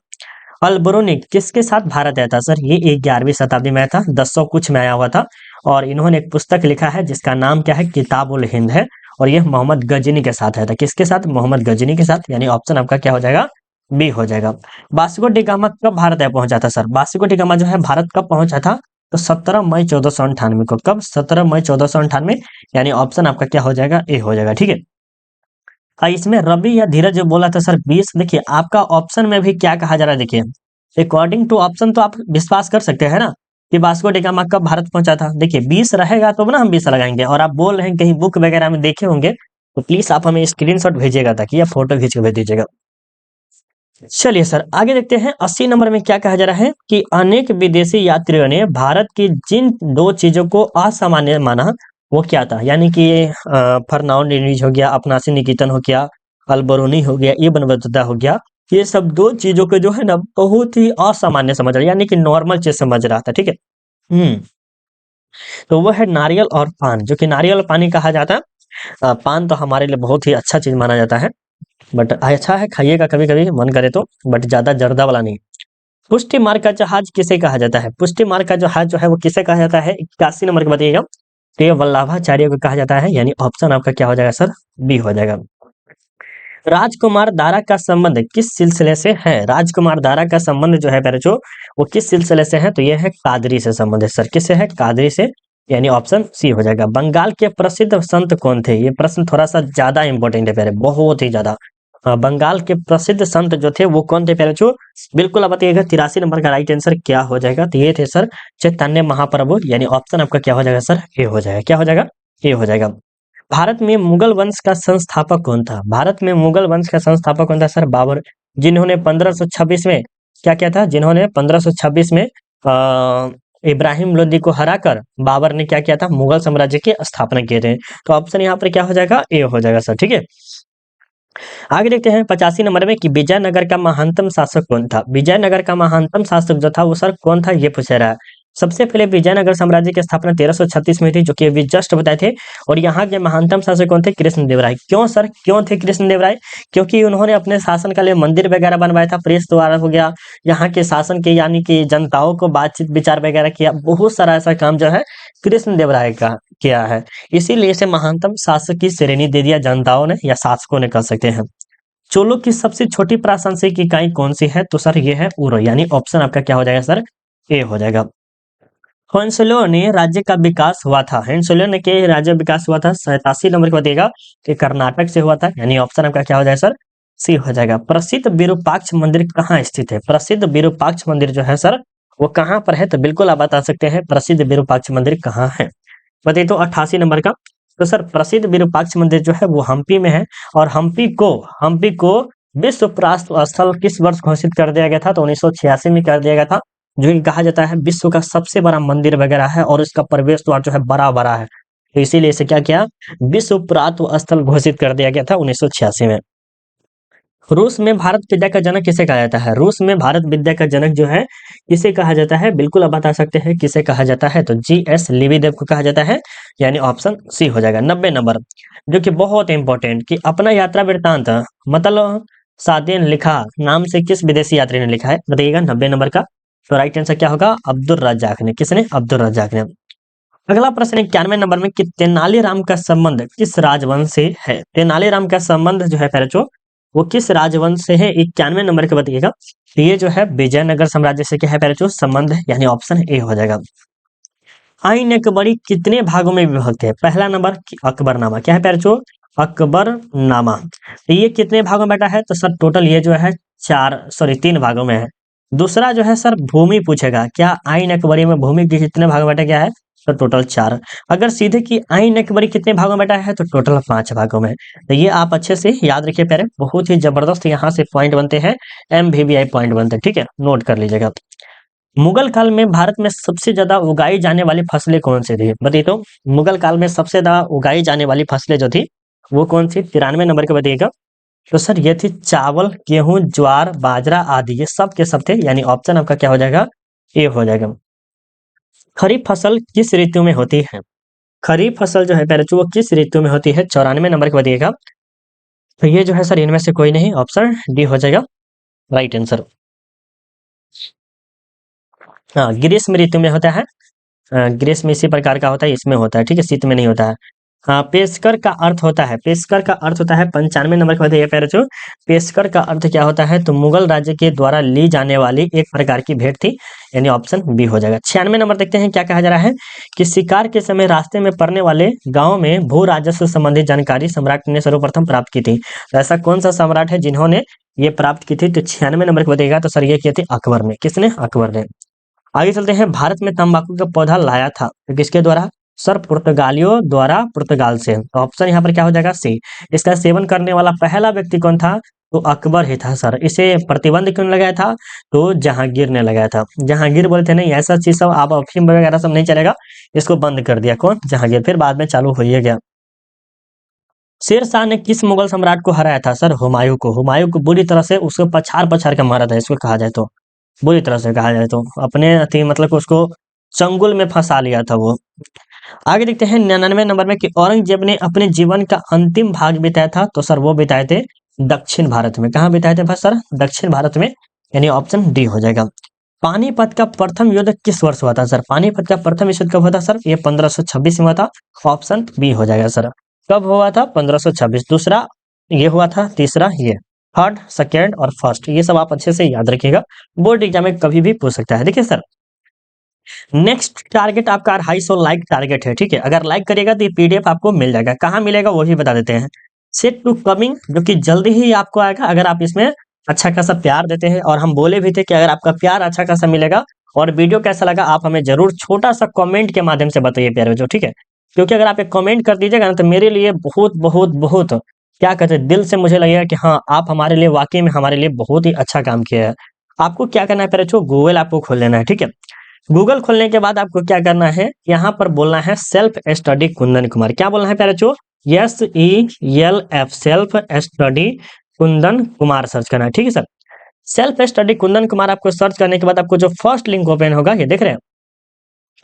अलबरूनी किसके साथ भारत आया था सर? ये 11वीं शताब्दी में आया था, 1000 कुछ में आया हुआ था। और इन्होंने एक पुस्तक लिखा है जिसका नाम क्या है? किताबुल हिंद है। और ये मोहम्मद गजनी के साथ आया था, किसके साथ? मोहम्मद गजनी के साथ। यानी ऑप्शन आपका क्या हो जाएगा? बी हो जाएगा। वास्को डी गामा कब भारत आया पहुंचा था सर? वास्को डी गामा जो है भारत कब पहुंचा था? तो 17 मई 1498 को। कब? 17 मई 1498। यानी ऑप्शन आपका क्या हो जाएगा? ए हो जाएगा, ठीक है। इसमें रवि या धीरज जो बोला था सर 20, देखिए आपका ऑप्शन में भी क्या कहा जा रहा है, देखिए अकॉर्डिंग टू ऑप्शन तो आप विश्वास कर सकते हैं ना कि वास्को डी गामा कब भारत पहुंचा था। देखिए 20 रहेगा तो ना हम 20 लगाएंगे, और आप बोल रहे हैं कहीं बुक वगैरह में देखे होंगे तो प्लीज आप हमें स्क्रीनशॉट भेजिएगा ताकि या फोटो खींच के भेज दीजिएगा। चलिए सर आगे देखते हैं। 80 नंबर में क्या कहा जा रहा है कि अनेक विदेशी यात्रियों ने भारत की जिन दो चीजों को असामान्य माना वो क्या था? यानी कि फरनाउन रिलीज हो गया, अपनासी निकेतन हो गया, अलबरूनी हो गया, इब्न बतूता हो गया। ये सब दो चीजों को जो है ना बहुत ही असामान्य समझ रहा, यानी कि नॉर्मल चीज समझ रहा था, ठीक है। तो वो है नारियल और पान, जो कि नारियल और पानी कहा जाता है। पान तो हमारे लिए बहुत ही अच्छा चीज माना जाता है, बट अच्छा है, खाइएगा कभी कभी मन करे तो, बट ज्यादा जर्दा वाला नहीं। पुष्टि मार्ग का जहाज किसे कहा जाता है? पुष्टि मार्ग का जहाज जो है वो किसे कहा जाता है? 81 नंबर का बताइएगा। तो ये वल्लभाचार्य को कहा जाता है, यानी ऑप्शन आपका क्या हो जाएगा सर? बी हो जाएगा। राजकुमार दारा का संबंध किस सिलसिले से है? राजकुमार दारा का संबंध जो है बच्चों वो किस सिलसिले से है? तो ये है कादरी से संबंध है सर। किससे है? कादरी से, यानी ऑप्शन सी हो जाएगा। बंगाल के प्रसिद्ध संत कौन थे? ये प्रश्न थोड़ा सा ज्यादा इंपॉर्टेंट है प्यारे, बहुत ही ज्यादा। बंगाल के प्रसिद्ध संत जो थे वो कौन थे प्यारे बच्चों? बिल्कुल आप बताइएगा। 83 नंबर का राइट आंसर क्या हो जाएगा? तो ये थे सर चैतन्य महाप्रभु, यानी ऑप्शन आपका क्या हो जाएगा सर? ए हो जाएगा। क्या हो जाएगा? ए हो जाएगा। भारत में मुगल वंश का संस्थापक कौन था? भारत में मुगल वंश का संस्थापक कौन था सर? बाबर, जिन्होंने 1526 में क्या किया था? जिन्होंने 1526 में इब्राहिम लोदी को हराकर बाबर ने क्या किया था? मुगल साम्राज्य की स्थापना किए थे। तो ऑप्शन यहाँ पर क्या हो जाएगा? ए हो जाएगा सर, ठीक है। आगे देखते हैं 85 नंबर में कि विजयनगर का महानतम शासक कौन था? विजयनगर का महानतम शासक जो था वो सर कौन था? ये पूछा रहा है। सबसे पहले विजयनगर साम्राज्य की स्थापना 1336 में थी, जो कि अभी जस्ट बताए थे। और यहाँ के महानतम शासक कौन थे? कृष्णदेवराय। क्यों सर, क्यों थे कृष्णदेवराय? क्योंकि उन्होंने अपने शासन के लिए मंदिर वगैरह बनवाया था, प्रेस द्वारा हो गया, यहाँ के शासन के यानी कि जनताओं को बातचीत विचार वगैरह किया, बहुत सारा ऐसा काम जो है कृष्णदेवराय का किया है। इसीलिए इसे महानतम शासक की श्रेणी दे दिया जनताओं ने या शासकों ने, कह सकते हैं। चोलों की सबसे छोटी प्रशासनिक इकाई कौन सी है? तो सर ये है उरो, यानी ऑप्शन आपका क्या हो जाएगा सर? ए हो जाएगा। होंसलो ने राज्य का विकास हुआ था, होंसलो ने के राज्य विकास हुआ था 87 नंबर को बताइएगा कि कर्नाटक से हुआ था, यानी ऑप्शन आपका क्या हो जाएगा सर? सी हो जाएगा। प्रसिद्ध विरूपाक्ष मंदिर कहाँ स्थित है? प्रसिद्ध विरूपाक्ष मंदिर जो है सर वो कहाँ पर है? तो बिल्कुल आप बता सकते हैं प्रसिद्ध विरूपाक्ष मंदिर कहाँ है, बताइए तो 88 नंबर का। तो सर प्रसिद्ध विरूपाक्ष मंदिर जो है वो हम्पी में है। और हम्पी को विश्व प्रवास स्थल किस वर्ष घोषित कर दिया गया था? तो 1986 में कर दिया गया था। जो कि कहा जाता है विश्व का सबसे बड़ा मंदिर वगैरह है और इसका प्रवेश द्वार जो है बड़ा है। तो इसीलिए इसे क्या किया, विश्व पुरातत्व स्थल घोषित कर दिया गया था 1986 में। रूस में भारत विद्या का जनक किसे कहा जाता है? रूस में भारत विद्या का जनक जो है किसे कहा जाता है? बिल्कुल आप बता सकते हैं किसे कहा जाता है, तो जीएस लिविदेव को कहा जाता है, यानी ऑप्शन सी हो जाएगा। 90 नंबर जो कि बहुत इंपॉर्टेंट, कि अपना यात्रा वृत्तांत मतलब सादिन लिखा नाम से किस विदेशी यात्री ने लिखा है, बताइएगा 90 नंबर का। तो राइट आंसर क्या होगा? अब्दुल रज्जाक ने। किसने? अब्दुल रज्जाक ने। अगला प्रश्न 91 नंबर में कि तेनालीराम का संबंध किस राजवंश से है? तेनालीराम का संबंध जो है पैरचो वो किस राजवंश से है? 91 नंबर के बताइएगा। तो ये जो है विजयनगर साम्राज्य से क्या है पैरचो? संबंध है, यानी ऑप्शन ए हो जाएगा। आइन अकबरी कितने भागों में विभक्त है? पहला नंबर अकबरनामा, क्या है पैरचो? अकबरनामा। तो ये कितने भागों में बैठा है? तो सर टोटल ये जो है 3 भागों में है। दूसरा जो है सर भूमि पूछेगा, क्या आइन अकबरी में भूमि के कितने भागों में बैठा गया है? तो टोटल 4। अगर सीधे की आइन अकबरी कितने भागों में बैठा है? तो टोटल 5 भागों में। तो ये आप अच्छे से याद रखिए प्यारे, बहुत ही जबरदस्त यहाँ से पॉइंट बनते हैं, MVVI पॉइंट बनते हैं, ठीक है, नोट कर लीजिएगा। मुगल काल में भारत में सबसे ज्यादा उगाई जाने वाली फसलें कौन सी थी? बताइए तो, मुगल काल में सबसे ज्यादा उगाई जाने वाली फसलें जो थी वो कौन सी? 93 नंबर के बताइएगा। तो सर ये थी चावल, गेहूं, ज्वार, बाजरा आदि, ये सब के सब थे, यानी ऑप्शन आपका क्या हो जाएगा? ए हो जाएगा। खरीफ फसल किस ऋतु में होती है? खरीफ फसल जो है पहले वो किस ऋतु में होती है? 94 नंबर के बताइएगा। तो ये जो है सर इनमें से कोई नहीं, ऑप्शन डी हो जाएगा राइट आंसर। हाँ, ग्रीष्म ऋतु में होता है। ग्रीष्म इसी प्रकार का होता है, इसमें होता है, ठीक है, शीत में नहीं होता है। हाँ, पेशकर का अर्थ होता है, पेशकर का अर्थ होता है 95 नंबर के बताइए पैर जो पेशकर का अर्थ क्या होता है? तो मुगल राज्य के द्वारा ली जाने वाली एक प्रकार की भेंट थी, यानी ऑप्शन बी हो जाएगा। 96 नंबर देखते हैं क्या कहा जा रहा है कि शिकार के समय रास्ते में पड़ने वाले गांव में भू राजस्व संबंधी जानकारी सम्राट ने सर्वप्रथम प्राप्त की थी। तो ऐसा कौन सा सम्राट है जिन्होंने ये प्राप्त की थी? तो 96 नंबर के बताइएगा। तो सर ये किए थे अकबर ने। किसने? अकबर ने। आगे चलते हैं, भारत में तंबाकू का पौधा लाया था तो किसके द्वारा? सर पुर्तगालियों द्वारा, पुर्तगाल से। तो ऑप्शन यहाँ पर क्या हो जाएगा? सी। इसका सेवन करने वाला पहला व्यक्ति कौन था? तो अकबर ही था सर। इसे प्रतिबंध क्यों लगाया था? तो जहांगीर ने लगाया था। जहांगीर बोले थे नहीं ऐसा चीज सब, आप अफीम वगैरह सब नहीं चलेगा, इसको बंद कर दिया। कौन? जहांगीर। फिर बाद में चालू हो ही गया। शेर शाह ने किस मुगल सम्राट को हराया था? सर हुमायूं को। हुमायूं को बुरी तरह से उसको पछाड़ पछाड़ के मारा था, इसको कहा जाए तो, बुरी तरह से कहा जाए तो, अपने अति मतलब कि उसको चंगुल में फंसा लिया था वो। आगे देखते हैं 99 नंबर में कि औरंगजेब ने अपने जीवन का अंतिम भाग बिताया था, तो सर वो बिताए थे दक्षिण भारत में। कहाँ बिताए थे भाई सर? दक्षिण भारत में, यानी ऑप्शन डी हो जाएगा। पानीपत का प्रथम युद्ध किस वर्ष हुआ था? सर पानीपत का प्रथम युद्ध कब हुआ था? सर ये 1526 में हुआ था, ऑप्शन बी हो जाएगा सर। कब हुआ था? 1526। दूसरा ये हुआ था, तीसरा ये, थर्ड, सेकेंड और फर्स्ट, ये सब आप अच्छे से याद रखिएगा, बोर्ड एग्जाम में कभी भी पूछ सकता है। देखिए सर नेक्स्ट टारगेट आपका 250 लाइक टारगेट है, ठीक है, अगर लाइक करिएगा तो ये पीडीएफ आपको मिल जाएगा। कहाँ मिलेगा वो भी बता देते हैं। सेट टू कमिंग, जो कि जल्दी ही आपको आएगा अगर आप इसमें अच्छा खासा प्यार देते हैं। और हम बोले भी थे कि अगर आपका प्यार अच्छा खासा मिलेगा और वीडियो कैसा लगा आप हमें जरूर छोटा सा कमेंट के माध्यम से बताइए प्यारे बच्चों, ठीक है, क्योंकि अगर आप एक कमेंट कर दीजिएगा ना तो मेरे लिए बहुत बहुत बहुत क्या कहते हैं, दिल से मुझे लगेगा कि हाँ आप हमारे लिए वाकई में हमारे लिए बहुत ही अच्छा काम किया है। आपको क्या करना है प्यारे बच्चों, गूगल आपको खोल लेना है, ठीक है। गूगल खोलने के बाद आपको क्या करना है, यहाँ पर बोलना है सेल्फ स्टडी कुंदन कुमार। क्या बोलना है प्यारे बच्चों? SELF, self study Kundan Kumar search करना है, ठीक है sir. Self study Kundan Kumar आपको सर्च करने के बाद आपको जो फर्स्ट लिंक ओपन होगा, ये देख रहे हैं,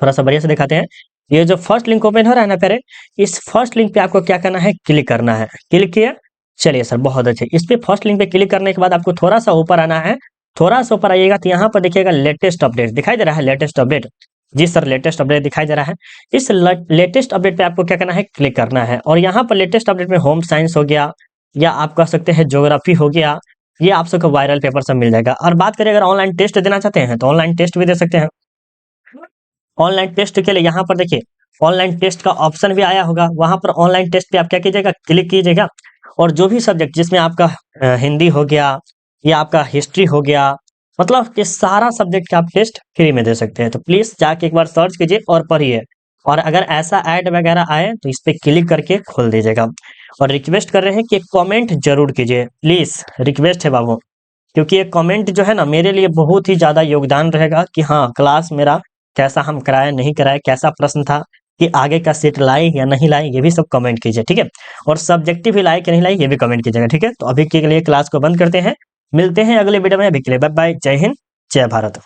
थोड़ा सा बढ़िया से दिखाते हैं। ये जो फर्स्ट लिंक ओपन हो रहा है ना प्यारे, इस फर्स्ट लिंक पे आपको क्या करना है, क्लिक करना है। क्लिक किया, चलिए सर बहुत अच्छे। इस पे फर्स्ट लिंक पे क्लिक करने के बाद आपको थोड़ा सा ऊपर आना है। थोड़ा सा ऊपर आइएगा तो यहाँ पर देखिएगा लेटेस्ट अपडेट दिखाई दे रहा है, लेटेस्ट अपडेट। जी सर लेटेस्ट अपडेट दिखाई दे रहा है। इस लेटेस्ट अपडेट पे आपको क्या करना है, क्लिक करना है। और यहाँ पर लेटेस्ट अपडेट में होम साइंस हो गया, या आप कह सकते हैं ज्योग्राफी हो गया, ये आप सबको वायरल पेपर सब मिल जाएगा। और बात करें अगर ऑनलाइन टेस्ट देना चाहते हैं तो ऑनलाइन टेस्ट भी दे सकते हैं। ऑनलाइन टेस्ट के लिए यहाँ पर देखिए ऑनलाइन टेस्ट का ऑप्शन भी आया होगा, वहां पर ऑनलाइन टेस्ट पे आप क्या कीजिएगा, क्लिक कीजिएगा। और जो भी सब्जेक्ट जिसमें आपका हिंदी हो गया या आपका हिस्ट्री हो गया, मतलब कि सारा सब्जेक्ट का आप टेस्ट फ्री में दे सकते हैं। तो प्लीज जाके एक बार सर्च कीजिए और पढ़िए। और अगर ऐसा ऐड वगैरह आए तो इस पे क्लिक करके खोल दीजिएगा। और रिक्वेस्ट कर रहे हैं कि कमेंट जरूर कीजिए, प्लीज रिक्वेस्ट है बाबू। क्योंकि ये कमेंट जो है ना मेरे लिए बहुत ही ज़्यादा योगदान रहेगा कि हाँ क्लास मेरा कैसा हम कराए नहीं कराए, कैसा प्रश्न था, कि आगे का सेट लाए या नहीं लाए, ये भी सब कमेंट कीजिए, ठीक है। और सब्जेक्टिव ही लाए कि नहीं लाए ये भी कमेंट कीजिएगा, ठीक है। तो अभी के लिए क्लास को बंद करते हैं, मिलते हैं अगले वीडियो में। अभी के लिए बाय बाय, जय हिंद, जय भारत।